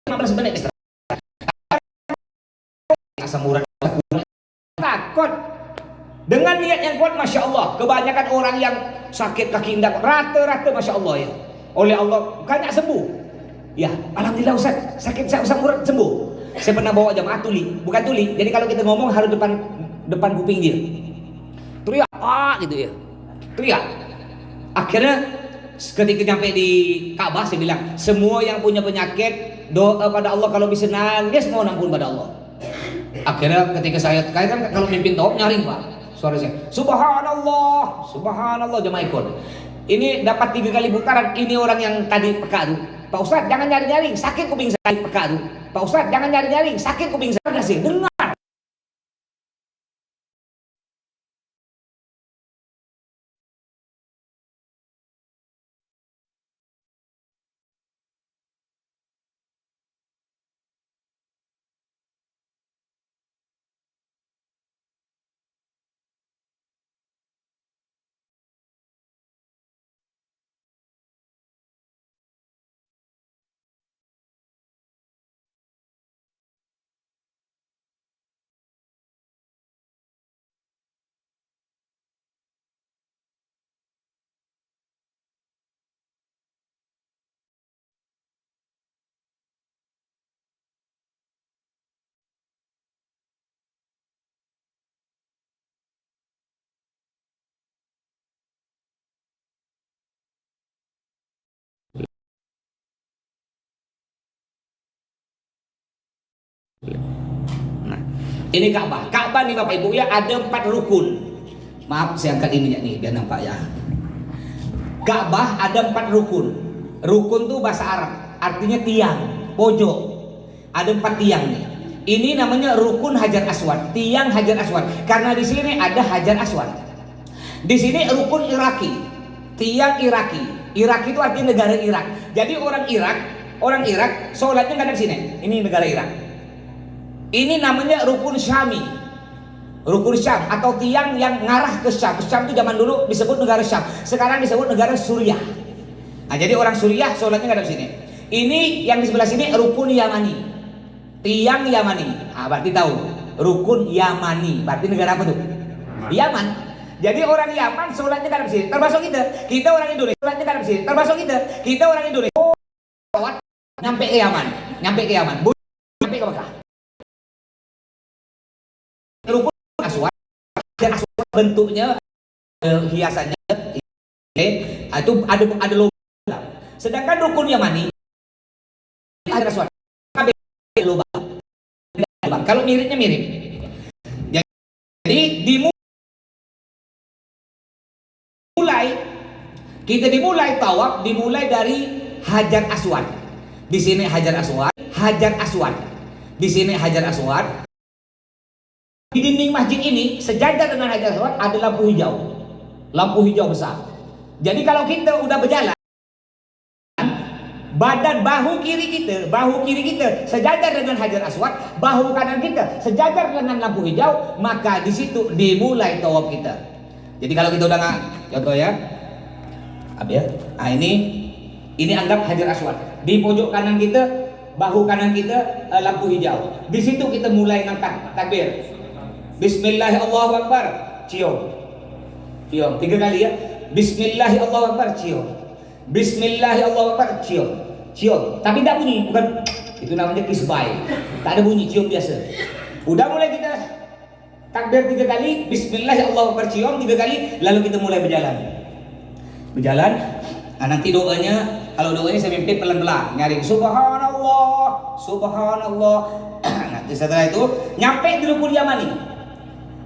15 menit istirahat. Asam urat takut. Dengan niat yang kuat, masya Allah. Kebanyakan orang yang sakit kaki enggak, rata-rata masya Allah ya. Oleh Allah banyak sembuh. Ya, alhamdulillah Ustaz, sakit saya asam urat sembuh. Saya pernah bawa jamaah tuli, bukan tuli. Jadi kalau kita ngomong harus depan kuping dia. Teriak, gitu ya. Teriak. Akhirnya ketika nyampe di Ka'bah saya bilang, semua yang punya penyakit doa pada Allah, kalau bisa nangis mau ampun pada Allah. Akhirnya ketika saya kan kalau mimpin tawaf nyaring Pak. Suara saya, Subhanallah, Subhanallah, jemaah ikut. Ini dapat 3 kali putaran. Ini orang yang tadi peka tuh. Pak Ustadz jangan nyari-nyari, sakit kuping saya, peka tuh. Pak Ustadz jangan nyari-nyari, sakit kuping saya. Dengar. Nah, ini Ka'bah. Ka'bah nih Bapak Ibu ya, ada 4 rukun. Maaf saya angkat ini ya nih biar nampak ya. Ka'bah ada 4 rukun. Rukun tuh bahasa Arab, artinya tiang, pojok. Ada 4 tiang nih. Ini namanya rukun Hajar Aswad, tiang Hajar Aswad. Karena di sini ada Hajar Aswad. Di sini rukun Iraki, tiang Iraki. Iraki itu artinya negara Irak. Jadi orang Irak sholatnya nggak ada di sini. Ini negara Irak. Ini namanya rukun Syami, rukun Syam atau tiang yang ngarah ke Syam. Syam itu zaman dulu disebut negara Syam. Sekarang disebut negara Suriah. Nah, jadi orang Suriah sholatnya nggak ada di sini. Ini yang di sebelah sini rukun Yamani, tiang Yamani. Ah, berarti tahu rukun Yamani. Berarti negara apa tuh? Yaman. Jadi orang Yaman sholatnya kan di sini, termasuk kita orang Indonesia sholatnya kan di sini, termasuk kita orang Indonesia. Sholat nyampe ke Yaman, nyampe ke Mekah. Rukun Aswad, bentuknya hiasannya, itu ada lubang. Sedangkan rukun Yamani ada Aswad, lubang. Kalau miripnya mirip. Jadi dimulai tawaf dimulai dari Hajar Aswad. Di sini Hajar Aswad, Hajar Aswad. Di sini Hajar Aswad. Di dinding masjid ini sejajar dengan Hajar Aswad ada lampu hijau besar. Jadi kalau kita udah berjalan, badan bahu kiri kita sejajar dengan Hajar Aswad, bahu kanan kita sejajar dengan lampu hijau, maka di situ dimulai tawaf kita. Jadi kalau kita udah nggak, contoh ya. Nah, ini anggap Hajar Aswad. Di pojok kanan kita, bahu kanan kita lampu hijau. Di situ kita mulai ngangkat takbir. Bismillahirrahmanirrahim, cium. 3 kali ya. Bismillahirrahmanirrahim, cium. Bismillahirrahmanirrahim, cium. Tapi tidak bunyi, bukan. Itu namanya kisbai. Tak ada bunyi, cium biasa. Udah mulai kita takbir 3 kali, Bismillahirrahmanirrahim, cium 3 kali, lalu kita mulai berjalan. Nah, nanti doanya, kalau doanya saya mimpin pelan-pelan, nyari Subhanallah. Nanti setelah itu nyampe di rukun Yamani.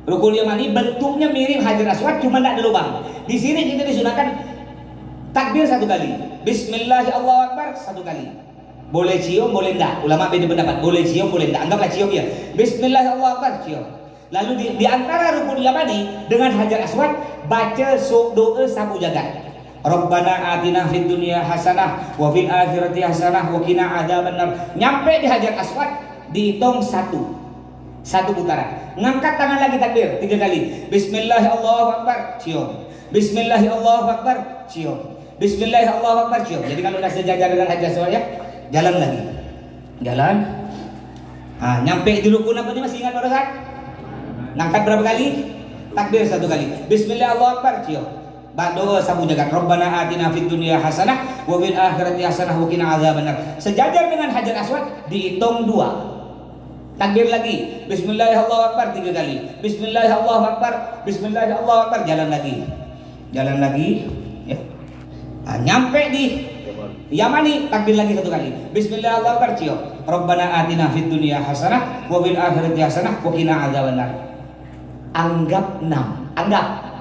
Rukun Yamani bentuknya mirip Hajar Aswad, cuma tidak ada lubang. Di sini kita disunahkan takbir 1 kali, Bismillahirrahmanirrahim 1 kali. Boleh cium, boleh tidak. Ulama beda pendapat. Boleh cium, boleh tidak. Anggaplah cium ya. Bismillahirrahmanirrahim, cium. Lalu di antara rukun Yamani dengan Hajar Aswad baca doa sapu jagat. Rabbana atina fid dunya hasanah wa fil akhirati hasanah wa qina adzabannar. Nyampe di Hajar Aswad dihitung 1 putaran. Ngangkat tangan lagi takbir 3 kali. Bismillahirrahmanirrahim, cium. Bismillahirrahmanirrahim, cium. Bismillahirrahmanirrahim, cium. Jadi kalau sudah sejajar dengan Hajar Aswad ya, jalan lagi. Jalan. Nah, nyampe di rukun apa nih, masih ingat pada saat? Ngangkat berapa kali? Takbir 1 kali. Bismillahirrahmanirrahim, cium. Doa sapu jagat. Rabbana atina fid dunya hasanah wa fil akhirati hasanah wa qina adzabannar. Sejajar dengan Hajar Aswad dihitung 2. Takbir lagi. Bismillahirrahmanirrahim 3 kali. Bismillahirrahmanirrahim, jalan lagi. Ya. Nah, nyampe di Yamani takbir lagi 1 kali. Bismillahirrahmanirrahim, cium. Rabbana atina fid dunya hasanah wa fil akhirati hasanah wa qina adzabannar. Anggap 6. Anggap.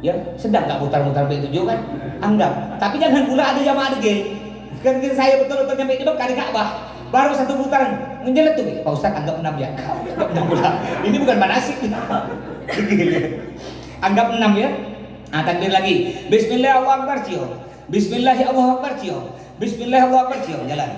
Ya, sedang nggak mutar-mutar begitu juga kan? Anggap. Tapi jangan pula ada jamaah degil. Kan saya betul-betul nyampe ke depan Ka'bah, baru 1 putaran menjelet tuh. Pak Ustaz anggap 6 ya. Anggap 6 pula. Ini bukan manasik. Anggap 6 ya. Nah, takbir lagi. Bismillahirrahmanirrahim, cium. Bismillahirrahmanirrahim, cium. Bismillahirrahmanirrahim, cium. Jalan.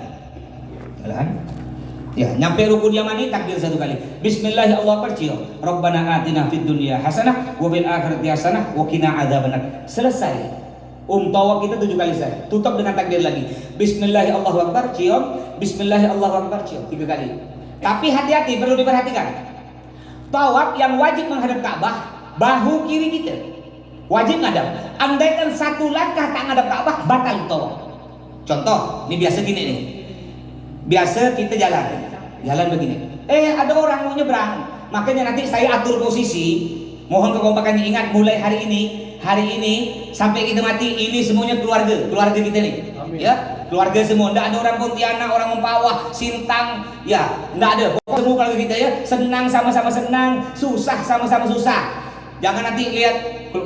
Ya, nyampe rukun Yamani takbir 1 kali. Bismillahirrahmanirrahim, cium. Rabbana atina fid dunya hasanah wa fil akhirati hasanah wa qina adzabannar. Selesai. Tawaf kita 7 kali saya. Tutup dengan takbir lagi. Bismillahirrahmanirrahim, cium. Bismillahirrahmanirrahim, cium 3 kali. Tapi hati-hati, perlu diperhatikan. Tawaf yang wajib menghadap Ka'bah, bahu kiri kita wajib ngadap. Andaikan 1 langkah tak ngadap Ka'bah, batal tawaf. Contoh, ini biasa gini nih. Biasa kita jalan begini. Ada orang mau nyebrang, makanya nanti saya atur posisi. Mohon kekompakannya, ingat mulai hari ini sampai kita mati, ini semuanya keluarga kita nih. Amin. Ya, keluarga semua, tidak ada orang Pontianak, orang Mempawah, Sintang, ya, tidak ada. Pokoknya semua keluarga kita ya, senang sama-sama senang, susah sama-sama susah. Jangan nanti lihat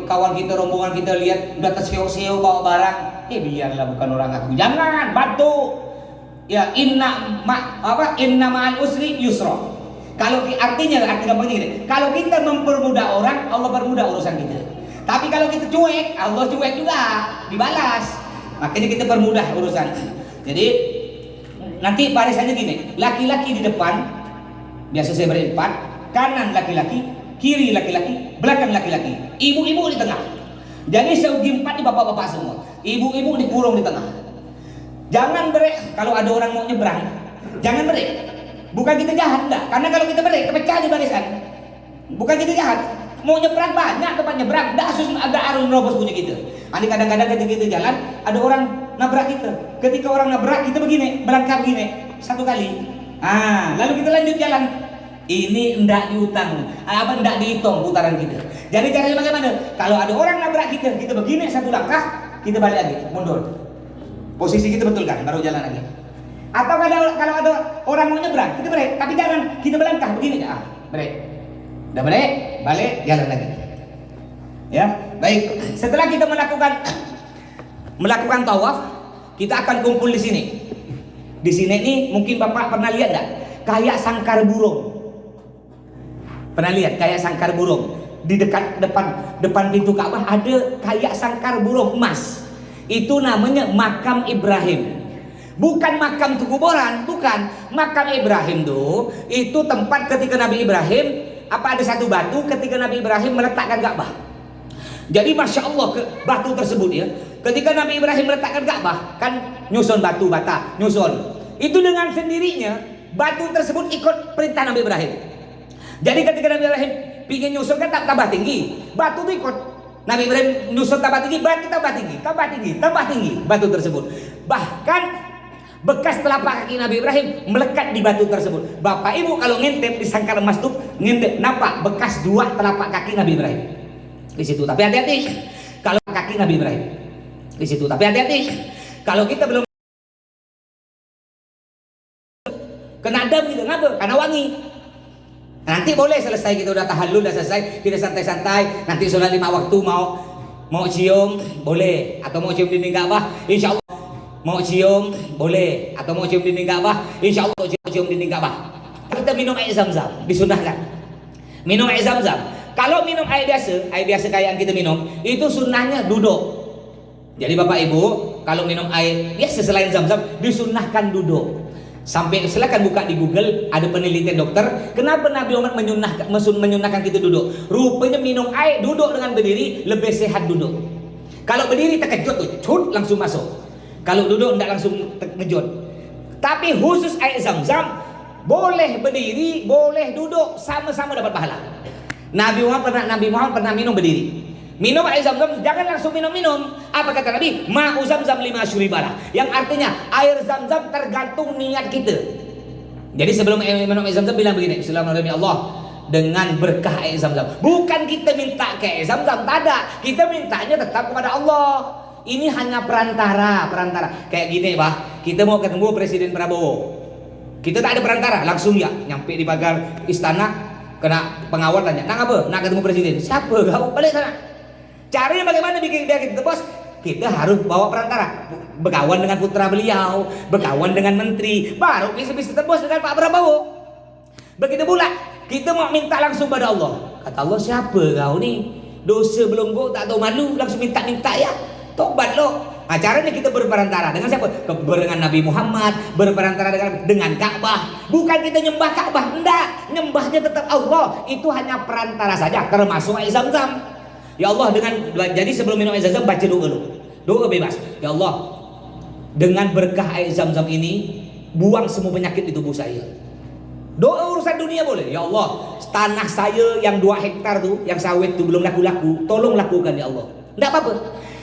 kawan kita, rombongan kita lihat udah terseok-seok bawa barang, biarlah bukan orang aku. Jangan bantu. Ya, inna ma'al usri yusra. Kalau artinya gampangnya gini, kalau kita mempermudah orang, Allah permudah urusan kita. Tapi kalau kita cuek, Allah cuek juga, dibalas. Makanya kita permudah urusan. Jadi nanti barisannya gini, laki-laki di depan, biasa saya berempat, kanan laki-laki, kiri laki-laki, belakang laki-laki, ibu-ibu di tengah. Jadi segi empat di bapak-bapak semua, ibu-ibu dikurung di tengah. Jangan break kalau ada orang mau nyebrang, jangan break. Bukan kita jahat, enggak. Karena kalau kita break, kepecah di barisan. Bukan kita jahat. Mau nyebrang banyak tempat nyebrang, enggak ada arus nerobos punya kita. Nanti kadang-kadang ketika kita jalan, ada orang nabrak kita. Ketika orang nabrak kita begini, berangkat begini, satu kali. Lalu kita lanjut jalan. Ini enggak diutang, enggak dihitung putaran kita. Jadi caranya bagaimana? Kalau ada orang nabrak kita begini satu langkah, kita balik lagi, mundur. Posisi kita betul kan, baru jalan lagi. Atau kalau ada orang mau nyebrang, kita break, tapi jangan kita melangkah begini ya, break. Udah break, balik, jalan lagi. Ya, baik. Setelah kita melakukan tawaf, kita akan kumpul di sini. Di sini ini mungkin Bapak pernah lihat enggak? Kayak sangkar burung. Pernah lihat kayak sangkar burung? Di depan pintu Ka'bah ada kayak sangkar burung emas. Itu namanya makam Ibrahim. Bukan makam kuburan, bukan. Makam Ibrahim tuh, itu tempat ketika Nabi Ibrahim, ada satu batu ketika Nabi Ibrahim meletakkan Ka'bah. Jadi Masya Allah batu tersebut ya, ketika Nabi Ibrahim meletakkan Ka'bah, kan nyusun batu bata, nyusun. Itu dengan sendirinya, batu tersebut ikut perintah Nabi Ibrahim. Jadi ketika Nabi Ibrahim ingin nyusun kan tambah tinggi, batu itu ikut. Nabi Ibrahim nyusun tambah tinggi, batu tambah tinggi batu tersebut. Bahkan bekas telapak kaki Nabi Ibrahim melekat di batu tersebut. Bapak Ibu kalau ngintip di sangkar emas tuh ngintip nampak bekas dua telapak kaki Nabi Ibrahim di situ. Tapi hati-hati kalau kaki Nabi Ibrahim di situ. Tapi hati-hati kalau kita belum kena adam gitu, ngapa? Karena wangi. Nanti boleh selesai kita udah tahallul, udah selesai, kita santai-santai. Nanti sholat 5 waktu mau cium boleh, atau mau cium dinding Ka'bah, insya Allah mau cium boleh, atau mau cium dinding Ka'bah, insya Allah mau cium dinding Ka'bah. Kita minum air zam-zam, disunahkan. Minum air zam-zam. Kalau minum air biasa kayak yang kita minum, itu sunnahnya duduk. Jadi Bapak Ibu, kalau minum air biasa selain zam-zam, disunahkan duduk. Sampai silakan buka di Google, ada penelitian dokter, kenapa Nabi Muhammad menyunahkan kita duduk. Rupanya minum air duduk dengan berdiri lebih sehat duduk. Kalau berdiri terkejut tuh, cut langsung masuk. Kalau duduk tidak langsung ngejut. Tapi khusus air zam-zam, boleh berdiri, boleh duduk, sama-sama dapat pahala. Nabi Muhammad pernah minum berdiri. Minum air zam-zam, jangan langsung minum-minum. Apa kata Nabi? Ma'u zam-zam lima syuribalah. Yang artinya air zam-zam tergantung niat kita. Jadi sebelum minum air zam-zam bilang begini, Bismillahirrahmanirrahim, Allah dengan berkah air zam-zam. Bukan kita minta ke air zam-zam, tak ada. Kita mintanya tetap kepada Allah. Ini hanya perantara. Kayak gini Pak, kita mau ketemu Presiden Prabowo. Kita tak ada perantara, langsung ya nyampe di pagar istana, kena pengawal tanya, "Nak apa? Nak ketemu Presiden." "Siapa kau? Balik sana." Caranya bagaimana biar kita tebus? Kita harus bawa perantara, berkawan dengan putra beliau, berkawan dengan menteri, baru bisa tebus dengan Pak Prabowo. Begitu pula kita mau minta langsung pada Allah. Kata Allah, "Siapa kau ni? Dosa belum kau tak tahu malu, langsung minta ya. Tobat lo." Nah, caranya kita berperantara dengan siapa? Dengan Nabi Muhammad, berperantara dengan Ka'bah. Bukan kita nyembah Ka'bah, enggak. Nyembahnya tetap Allah. Itu hanya perantara saja, termasuk air zam-zam. Ya Allah, jadi sebelum minum air zam-zam baca doa dulu. Doa bebas. Ya Allah, dengan berkah air zam-zam ini, buang semua penyakit di tubuh saya. Doa urusan dunia boleh. Ya Allah, tanah saya yang 2 hektar tuh, yang sawit tuh belum laku-laku, tolong lakukan ya Allah. Enggak apa-apa.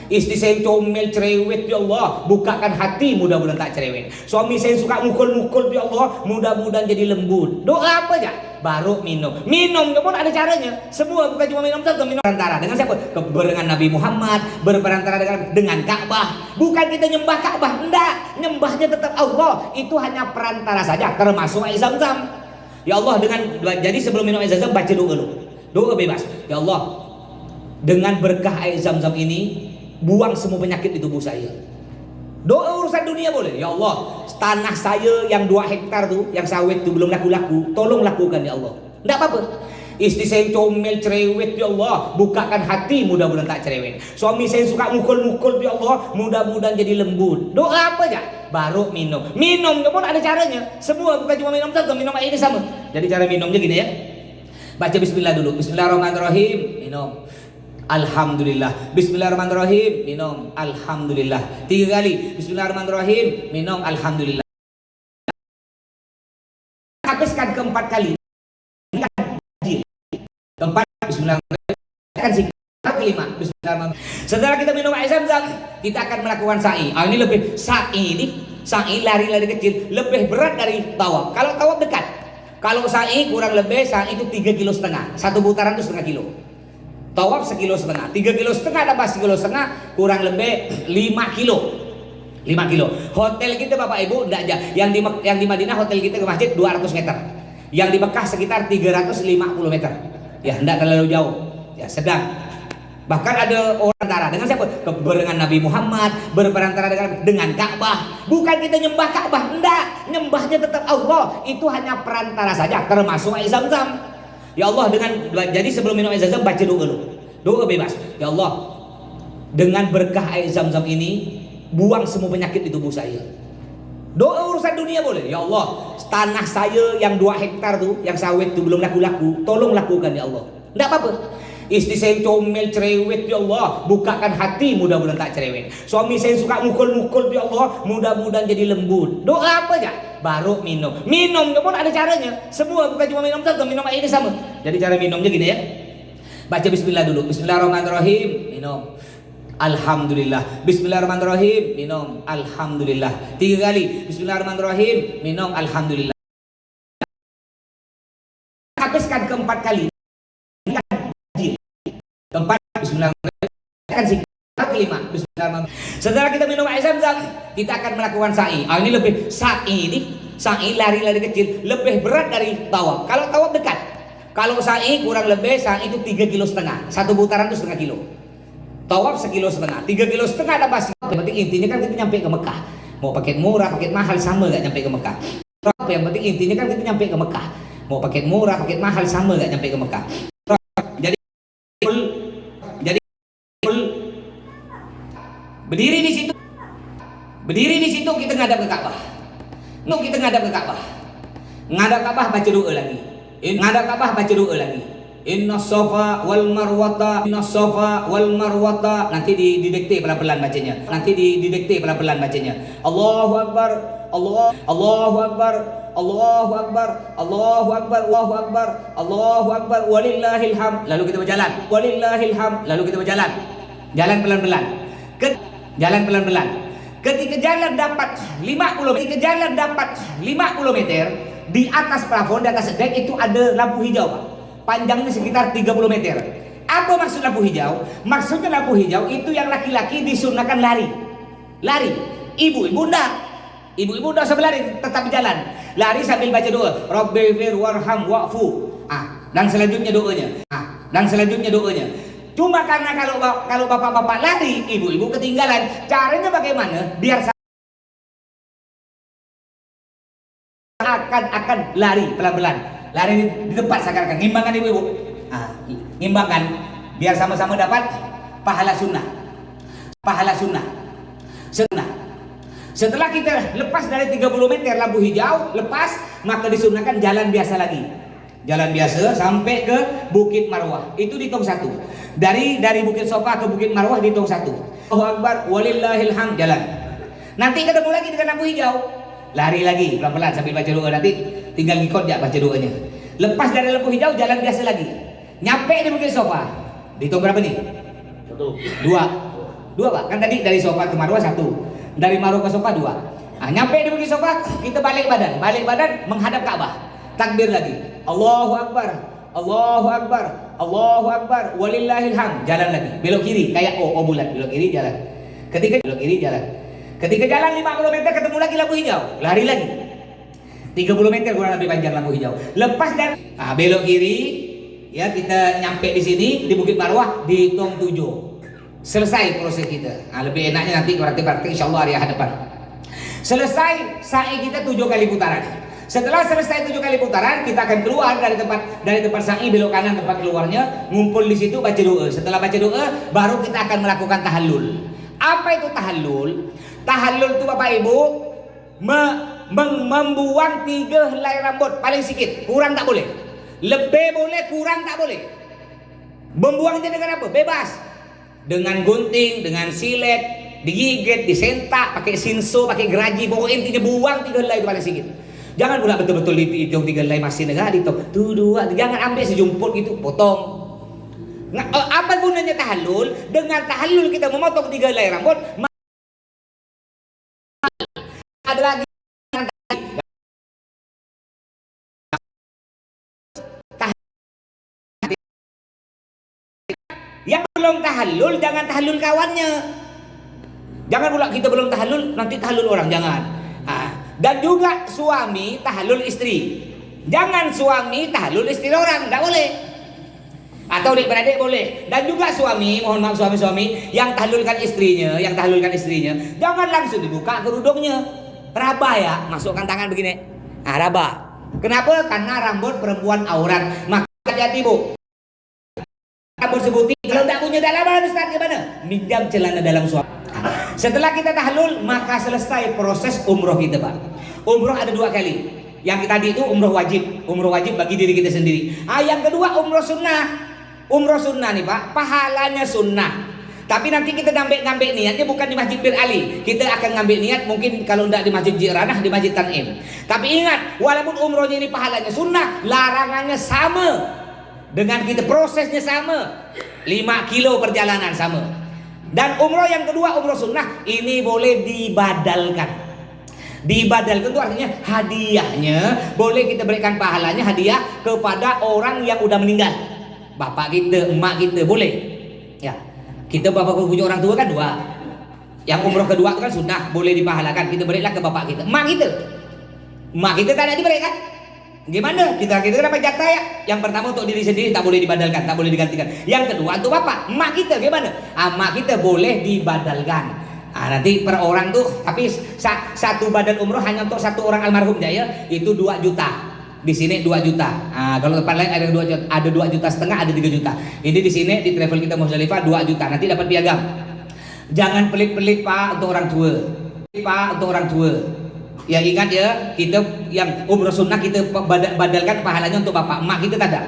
Istri saya comel cerewet ya Allah, bukakan hati, mudah-mudahan tak cerewet. Suami saya suka mukul-mukul ya Allah, mudah-mudahan jadi lembut. Doa apa aja? baru minum. Minum pun ada caranya. Semua bukan cuma minum satu, minum perantara dengan siapa? Dengan Nabi Muhammad, berperantara dengan Ka'bah. Bukan kita nyembah Ka'bah, enggak. Nyembahnya tetap Allah. Itu hanya perantara saja, termasuk air Zam-Zam. Ya Allah, jadi sebelum minum air Zam-Zam baca doa dulu. Doa bebas. Ya Allah, dengan berkah air Zam-Zam ini, buang semua penyakit di tubuh saya. Doa urusan dunia boleh. Ya Allah, tanah saya yang 2 hektar tuh, yang sawit tuh belum laku-laku, tolong lakukan ya Allah. Enggak apa-apa. Istri saya comel cerewet ya Allah, bukakan hati, mudah-mudahan tak cerewet. Suami saya suka mukul-mukul ya Allah, mudah-mudahan jadi lembut. Doa apa aja? Baru minum. Minum pun ada caranya. Semua bukan cuma minum satu, minum air ini sama. Jadi cara minumnya gini ya. Baca bismillah dulu. Bismillahirrahmanirrahim. Minum. Alhamdulillah. Bismillahirrahmanirrahim. Minum. Alhamdulillah. 3 kali. Bismillahirrahmanirrahim. Minum. Alhamdulillah. Habiskan ke-4 kali. Keempat. Bismillahirrahmanirrahim. Kan sih. Kelima. Bismillahirrahmanirrahim. Setelah kita minum air Zam-Zam, kita akan melakukan sa'i. Ini lebih sa'i lari-lari kecil lebih berat dari tawaf. Kalau tawaf dekat. Kalau sa'i kurang lebih, sa'i itu 3,5 kilo. Satu putaran itu 0,5 kilo. Tawaf 1,5 kilo, 3,5 kilo tambah 1,5 kilo, kurang lebih 5 kilo. 5 kilo. Hotel kita Bapak Ibu enggak aja. Yang di Madinah hotel kita ke masjid 200 meter. Yang di Mekah sekitar 350 meter. Ya, enggak terlalu jauh. Ya, sedang. Bahkan ada orang antara dengan siapa? Dengan Nabi Muhammad, berperantara dengan Ka'bah. Bukan kita nyembah Ka'bah, enggak. Nyembahnya tetap Allah. Itu hanya perantara saja, termasuk air Zam-Zam. Ya Allah, jadi sebelum minum air Zam-Zam baca doa dulu. Doa bebas. Ya Allah, dengan berkah air Zam-Zam ini, buang semua penyakit di tubuh saya. Doa urusan dunia boleh. Ya Allah, tanah saya yang 2 hektar tuh, yang sawit tuh belum laku-laku, tolong lakukan ya Allah. Enggak apa-apa. Istri saya comel cerewet ya Allah, bukakan hati, mudah-mudahan tak cerewet. Suami saya suka mukul-mukul ya Allah, mudah-mudahan jadi lembut. Doa apa aja? Baru minum. Minum pun ada caranya. Semua bukan cuma minum satu, minum air ini sama. Jadi cara minumnya gini ya. Baca bismillah dulu. Bismillahirrahmanirrahim. Minum. Alhamdulillah. Bismillahirrahmanirrahim. Minum. Alhamdulillah. 3 kali. Bismillahirrahmanirrahim. Minum. Alhamdulillah. Habiskan ke-4 kali. Keempat. Bismillahirrahmanirrahim. Kan sih. Kelima. Bismillahirrahmanirrahim. Setelah kita minum air Zam-Zam, kita akan melakukan sa'i. Ini lebih sa'i lari-lari kecil lebih berat dari tawaf. Kalau tawaf dekat. Kalau sa'i kurang lebih, sa'i itu 3,5 kilo. Satu putaran itu 0,5 kilo. Tawaf 1,5 kilo. 3,5 kilo tambah 1,5 kilo. Yang penting intinya kan kita nyampe ke Mekah. Mau paket murah, paket mahal sama gak nyampe ke Mekah. Yang penting intinya kan kita nyampe ke Mekah. Mau paket murah, paket mahal sama gak nyampe ke Mekah. Jadi berdiri di situ kita ngadap ke Ka'bah. Kita ngadap ke Ka'bah. Ngadap Ka'bah baca doa lagi. Ngadap Ka'bah baca doa lagi. Inna Safa wal Marwata, Inna Safa wal Marwata. Nanti didikte pelan-pelan bacanya. Allahu Akbar, Allahu Akbar, Allahu Akbar, Allahu Akbar, Allahu Akbar, Allahu Akbar, walillahil hamd. Lalu kita berjalan. Walillahil hamd. Lalu kita berjalan. Jalan pelan-pelan. Jalan pelan-pelan. Ketika jalan dapat 50 meter, di atas plafon, di atas dek itu ada lampu hijau, Pak. Panjangnya sekitar 30 meter. Apa maksud lampu hijau? Maksudnya lampu hijau itu yang laki-laki disunahkan lari. Ibu-ibu enggak usah berlari, tetap jalan. Lari sambil baca doa. Rabbighfir warham wa'fu. Dan selanjutnya doanya. Cuma karena kalau bapak-bapak lari, ibu-ibu ketinggalan. Caranya bagaimana? Biar akan lari pelan-pelan. Lari di tempat seakan-akan. Ngimbangkan ibu-ibu. Ngimbangkan. Biar sama-sama dapat pahala sunnah. Setelah kita lepas dari 30 meter lampu hijau, maka disunahkan jalan biasa lagi. Jalan biasa sampai ke Bukit Marwah. Itu dihitung 1. Dari Bukit Sofa ke Bukit Marwah dihitung 1. Allahu Akbar, walillahil hamd, jalan. Nanti ketemu lagi dengan lampu hijau. Lari lagi pelan-pelan sambil baca doa. Nanti tinggal ngikut ya baca doanya. Lepas dari lampu hijau, jalan biasa lagi. Nyampe di Bukit Sofa. Dihitung berapa nih? 1. 2 Pak. Kan tadi dari Sofa ke Marwah 1. Dari Marwah ke Sofa 2. Nyampe di Bukit Sofa, kita balik badan menghadap Ka'bah. Takbir lagi. Allahu Akbar, Allahu Akbar, Allahu Akbar, walillahil hamd. Jalan lagi, belok kiri kayak O bulat, belok kiri jalan. Ketika belok kiri jalan. Ketika jalan 50 meter ketemu lagi lampu hijau, lari lagi. 30 meter kurang lebih panjang lampu hijau. Lepas dari belok kiri, ya kita nyampe di sini di Bukit Marwah dihitung 7. Selesai proses kita. Lebih enaknya nanti praktik insyaallah hari Ahad depan. Selesai sa'i kita 7 kali putaran. Setelah selesai 7 kali putaran, kita akan keluar dari tempat sa'i, belok kanan tempat keluarnya, ngumpul di situ baca doa. Setelah baca doa, baru kita akan melakukan tahallul. Apa itu tahallul? Tahallul itu Bapak Ibu membuang 3 helai rambut paling sedikit, kurang tak boleh. Lebih boleh, kurang tak boleh. Membuangnya dengan apa? Bebas. Dengan gunting, dengan silet, digigit, disentak, pakai sinso, pakai geraji, pokoknya intinya buang 3 helai itu paling sedikit. Jangan pula betul-betul dihitung 3 helai masih negara dihitung. Tuh 2, jangan ambil sejumput gitu, potong. Nah, apa gunanya tahallul? Dengan tahallul kita memotong 3 helai rambut. Ada lagi yang belum tahallul, jangan tahallul kawannya. Jangan pula kita belum tahallul, nanti tahallul orang, jangan. Dan juga suami tahallul istri. Jangan suami tahallul istri orang, tidak boleh. Atau adik-beradik boleh. Dan juga suami, mohon maaf suami-suami yang tahallulkan istrinya, jangan langsung dibuka kerudungnya. Raba ya, masukkan tangan begini. Raba. Kenapa? Karena rambut perempuan aurat. Maka hati-hati Bu. Rambut sebuti, kalau tidak punya dalaman Ustaz gimana? Minjam celana dalam suami. Setelah kita tahallul, maka selesai proses umroh kita Pak. Umroh ada 2 kali. Yang tadi itu umroh wajib bagi diri kita sendiri. Yang kedua umroh sunnah. Umroh sunnah nih Pak, pahalanya sunnah. Tapi nanti kita ngambil niatnya bukan di Masjid Bir Ali. Kita akan ngambil niat mungkin kalau tidak di Masjid Jiranah, di Masjid Tanim. Tapi ingat, walaupun umrohnya ini pahalanya sunnah, larangannya sama. Dengan kita prosesnya sama. 5 kilo perjalanan sama. Dan umroh yang kedua, umroh sunnah, ini boleh dibadalkan. Dibadalkan itu artinya hadiahnya boleh kita berikan pahalanya hadiah kepada orang yang udah meninggal. Bapak kita, emak kita, boleh. Ya. Kita bapak punya orang tua kan 2. Yang umroh kedua itu kan sunnah, boleh dipahalakan. Kita berilah ke bapak kita. Emak kita tak ada diberikan. Gimana? Kita dapat jatah ya. Yang pertama untuk diri sendiri tak boleh dibadalkan, tak boleh digantikan. Yang kedua untuk bapak, emak kita gimana? Emak kita boleh dibadalkan. Nanti per orang tuh, tapi satu badan umroh hanya untuk 1 orang almarhum ya, itu 2 juta. Di sini 2 juta. Kalau tempat lain ada 2 juta, ada 2 juta setengah, ada 3 juta. Ini di sini di travel kita Musdalifah 2 juta. Nanti dapat piagam. Jangan pelit-pelit Pak untuk orang tua. Pak untuk orang tua. Ya ingat ya, kita yang umroh sunnah kita badalkan pahalanya untuk bapak, emak kita tak ada.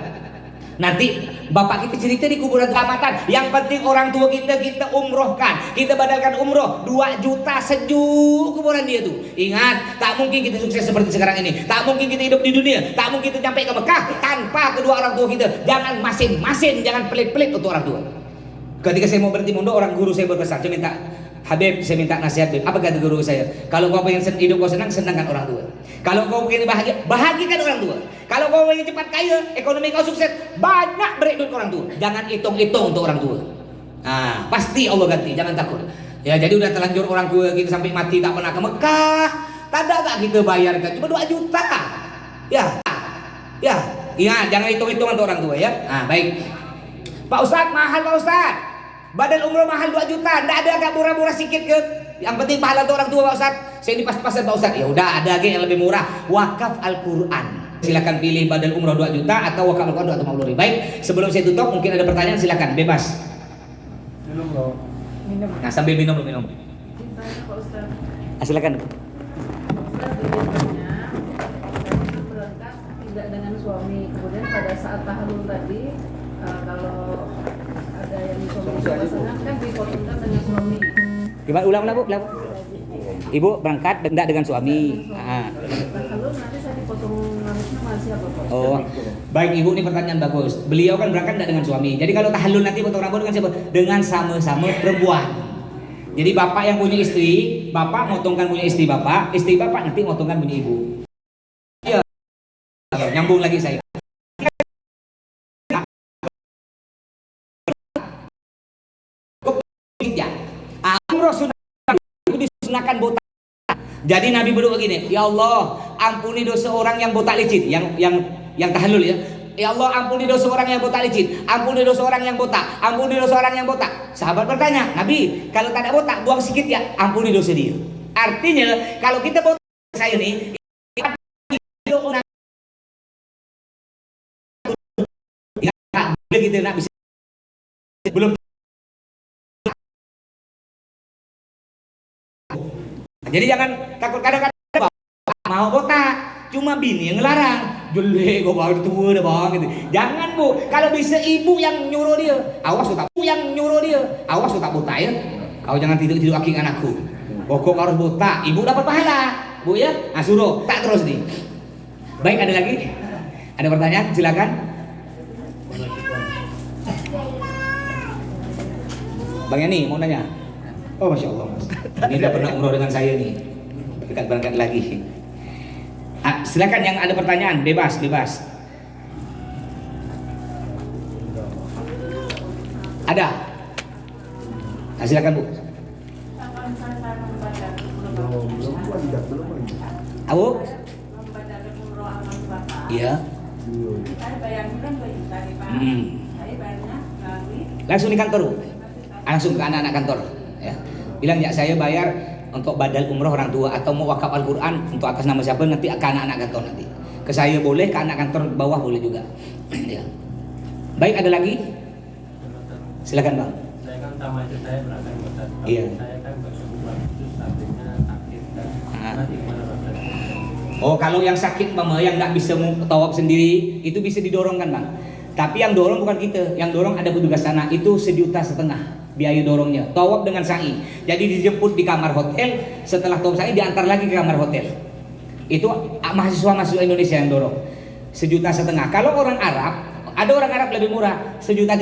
Nanti bapak kita cerita di kuburan keselamatan. Yang penting orang tua kita umrohkan, kita badalkan umroh 2 juta sejuk kuburan dia tuh. Ingat, tak mungkin kita sukses seperti sekarang ini. Tak mungkin kita hidup di dunia. Tak mungkin kita sampai ke Mekah tanpa kedua orang tua kita. Jangan masin-masin, jangan pelit-pelit untuk orang tua. Ketika saya mau berhenti mondok, orang guru saya berpesan, saya minta Habib, saya minta nasihat Habib. Apa kata guru saya? Kalau kau pengen hidup kau senang, senangkan orang tua. Kalau kau pengen bahagia, bahagikan orang tua. Kalau kau pengen cepat kaya, ekonomi kau sukses, banyak beri duit orang tua. Jangan hitung-hitung untuk orang tua. Pasti Allah ganti, jangan takut. Ya, jadi udah terlanjur orang tua kita sampai mati tak pernah ke Mekah. Tak ada tak kita bayarkan, cuma 2 juta. Ya, ingat jangan hitung-hitung untuk orang tua ya. Baik. Pak Ustadz, mahal Pak Ustadz. Badan umroh mahal 2 juta, ndak ada agak murah-murah sedikit ke? Yang penting pahala untuk orang tua Pak Ustadz. Saya di pas-pasan Pak Ustadz. Ya udah ada lagi yang lebih murah, wakaf Al-Qur'an. Silakan pilih badan umroh 2 juta atau wakaf Al-Qur'an 250 ribu. Baik, sebelum saya tutup mungkin ada pertanyaan, silakan bebas. Minum. Nah, sambil minum. Pak Ustadz. Silakan. Ustadz biasanya berangkat tidak dengan suami, kemudian pada saat tahallul tadi kalau ada yang suami pasangan kan dipotongkan dengan suami. Gimana ulang Bu? Ibu berangkat tidak dengan suami. Tahallul nanti saya dipotong rambutnya sama siapa Pak? Oh, baik Ibu, ini pertanyaan bagus. Beliau kan berangkat tidak dengan suami. Jadi kalau tahallul nanti potong rambut dengan siapa? Dengan sama-sama perempuan. Jadi bapak yang punya istri, bapak motongkan punya istri bapak nanti motongkan punya ibu. Iya. Nyambung lagi saya. ya. Umroh sunnah itu disunahkan botak. Jadi Nabi berdoa begini, ya Allah, ampuni dosa orang yang botak licin, yang tahallul ya. Ya Allah, ampuni dosa orang yang botak licin, ampuni dosa orang yang botak, ampuni dosa orang yang botak. Sahabat bertanya, Nabi, kalau tak ada botak, buang sedikit ya, ampuni dosa dia. Artinya, kalau kita botak saya nih, kita nak bisa belum. Jadi jangan takut, kadang-kadang mau botak, cuma bini yang ngelarang. Jelek kok baru tua dah bang gitu. Jangan bu, kalau bisa ibu yang nyuruh dia, awas tak awas tak botak ya. Kau jangan tidur akik anakku. Pokok harus botak, ibu dapat pahala, bu ya. Nah, suruh tak terus nih. Baik, ada lagi? Ada pertanyaan? Silakan. Bang Yani mau nanya. Oh masya Allah mas. Ini udah pernah umroh dengan saya nih. Dekat berangkat lagi. Silakan yang ada pertanyaan, bebas. Ada? Nah, silakan bu. Abu? Iya. Langsung di kantor bu. Langsung ke anak-anak kantor. Ya. Bilang ya saya bayar untuk badal umroh orang tua atau mau wakaf Al-Quran untuk atas nama siapa nanti ke anak-anak kantor nanti. Ke saya boleh, ke anak kantor bawah boleh juga. Ya. Baik, ada lagi? Silakan bang. Saya kan sama itu saya berangkat Ustaz. Iya. Saya kan nggak sembuh terus artinya sakit dan nanti gimana Ustaz? Oh kalau yang sakit mama yang nggak bisa tawaf sendiri itu bisa didorongkan bang. Tapi yang dorong bukan kita, yang dorong ada petugas sana itu 1,5 juta biaya dorongnya. Tawaf dengan sa'i. Jadi dijemput di kamar hotel, setelah tawaf sa'i diantar lagi ke kamar hotel. Itu mahasiswa Indonesia yang dorong 1,5 juta. Kalau orang Arab, ada orang Arab lebih murah 1,3 juta.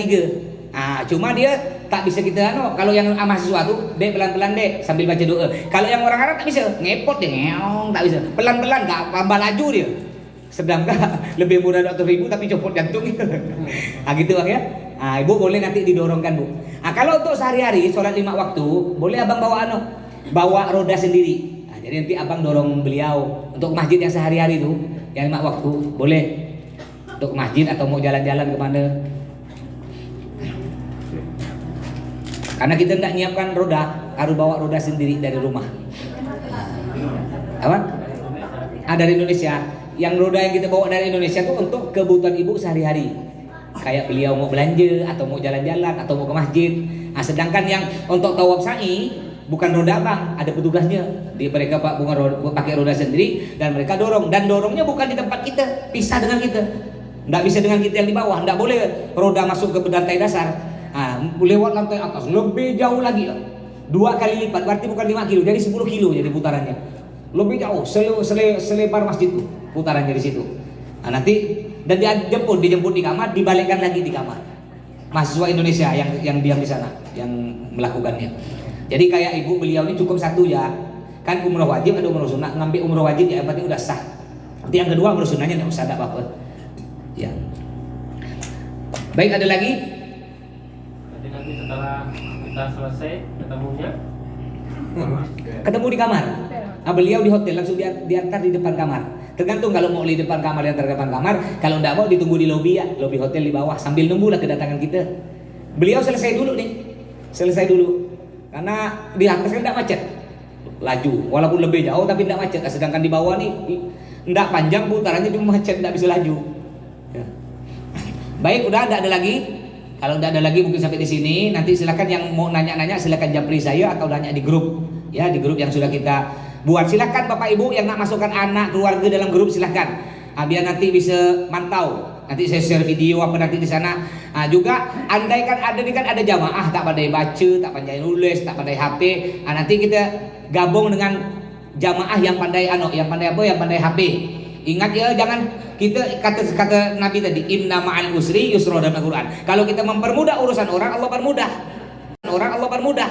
Cuma dia tak bisa kita kalau yang mahasiswa tuh dek pelan-pelan dek sambil baca doa. Kalau yang orang Arab tak bisa, ngepot deh, tak bisa. Pelan-pelan tak tambah laju dia. Sedangkan lebih murah 200.000 tapi copot jantung. Gitu bang ya. Ibu boleh nanti didorongkan bu. Kalau untuk sehari-hari sholat 5 waktu boleh abang bawa roda sendiri. Jadi nanti abang dorong beliau untuk masjid yang sehari-hari tuh yang 5 waktu boleh untuk masjid atau mau jalan-jalan kemana. Karena kita tidak nyiapkan roda, harus bawa roda sendiri dari rumah. Apa? Dari Indonesia. Yang roda yang kita bawa dari Indonesia itu untuk kebutuhan ibu sehari-hari. Kayak beliau mau belanja atau mau jalan-jalan atau mau ke masjid. Sedangkan yang untuk tawaf sa'i bukan roda bang, ada petugasnya. Mereka pakai roda sendiri dan mereka dorong. Dan dorongnya bukan di tempat kita, pisah dengan kita. Nggak bisa dengan kita yang di bawah. Nggak boleh roda masuk ke lantai dasar. Lewat lantai atas lebih jauh lagi. 2 kali lipat, berarti bukan 5 kilo, jadi 10 kilo jadi putarannya. Lebih jauh, selebar masjid itu putarannya di situ. Nanti dan dijemput di kamar, dibalikkan lagi di kamar. Mahasiswa Indonesia yang diam di sana, yang melakukannya. Jadi kayak ibu beliau ini cukup 1 ya. Kan umroh wajib ada umroh sunnah, ngambil umroh wajib ya berarti udah sah. Nanti yang kedua umroh sunnahnya nggak usah ada apa-apa. Ya. Baik, ada lagi? Nanti setelah kita selesai ketemunya Ketemu di kamar. Beliau di hotel langsung diantar di depan kamar. Tergantung kalau mau di depan kamar diantar ke depan kamar, kalau enggak mau ditunggu di lobi ya, lobi hotel di bawah sambil nunggulah kedatangan kita. Beliau selesai dulu nih. Selesai dulu. Karena di atas kan enggak macet. Laju, walaupun lebih jauh tapi enggak macet. Sedangkan di bawah nih enggak panjang putarannya cuma macet, enggak bisa laju. Ya. Baik, udah enggak ada lagi. Kalau enggak ada lagi mungkin sampai di sini. Nanti silakan yang mau nanya-nanya silakan japri saya atau nanya di grup. Ya, di grup yang sudah kita buat. Silakan Bapak Ibu yang nak masukkan anak keluarga dalam grup silakan. Biar nanti bisa mantau. Nanti saya share video apa nanti di sana. Juga andai kan ada jamaah tak pandai baca, tak pandai nulis, tak pandai HP. Nanti kita gabung dengan jamaah yang pandai yang pandai HP. Ingat ya, jangan kita kata Nabi tadi, inna ma'al usri yusra dalam Al-Quran. Kalau kita mempermudah urusan orang, Allah permudah.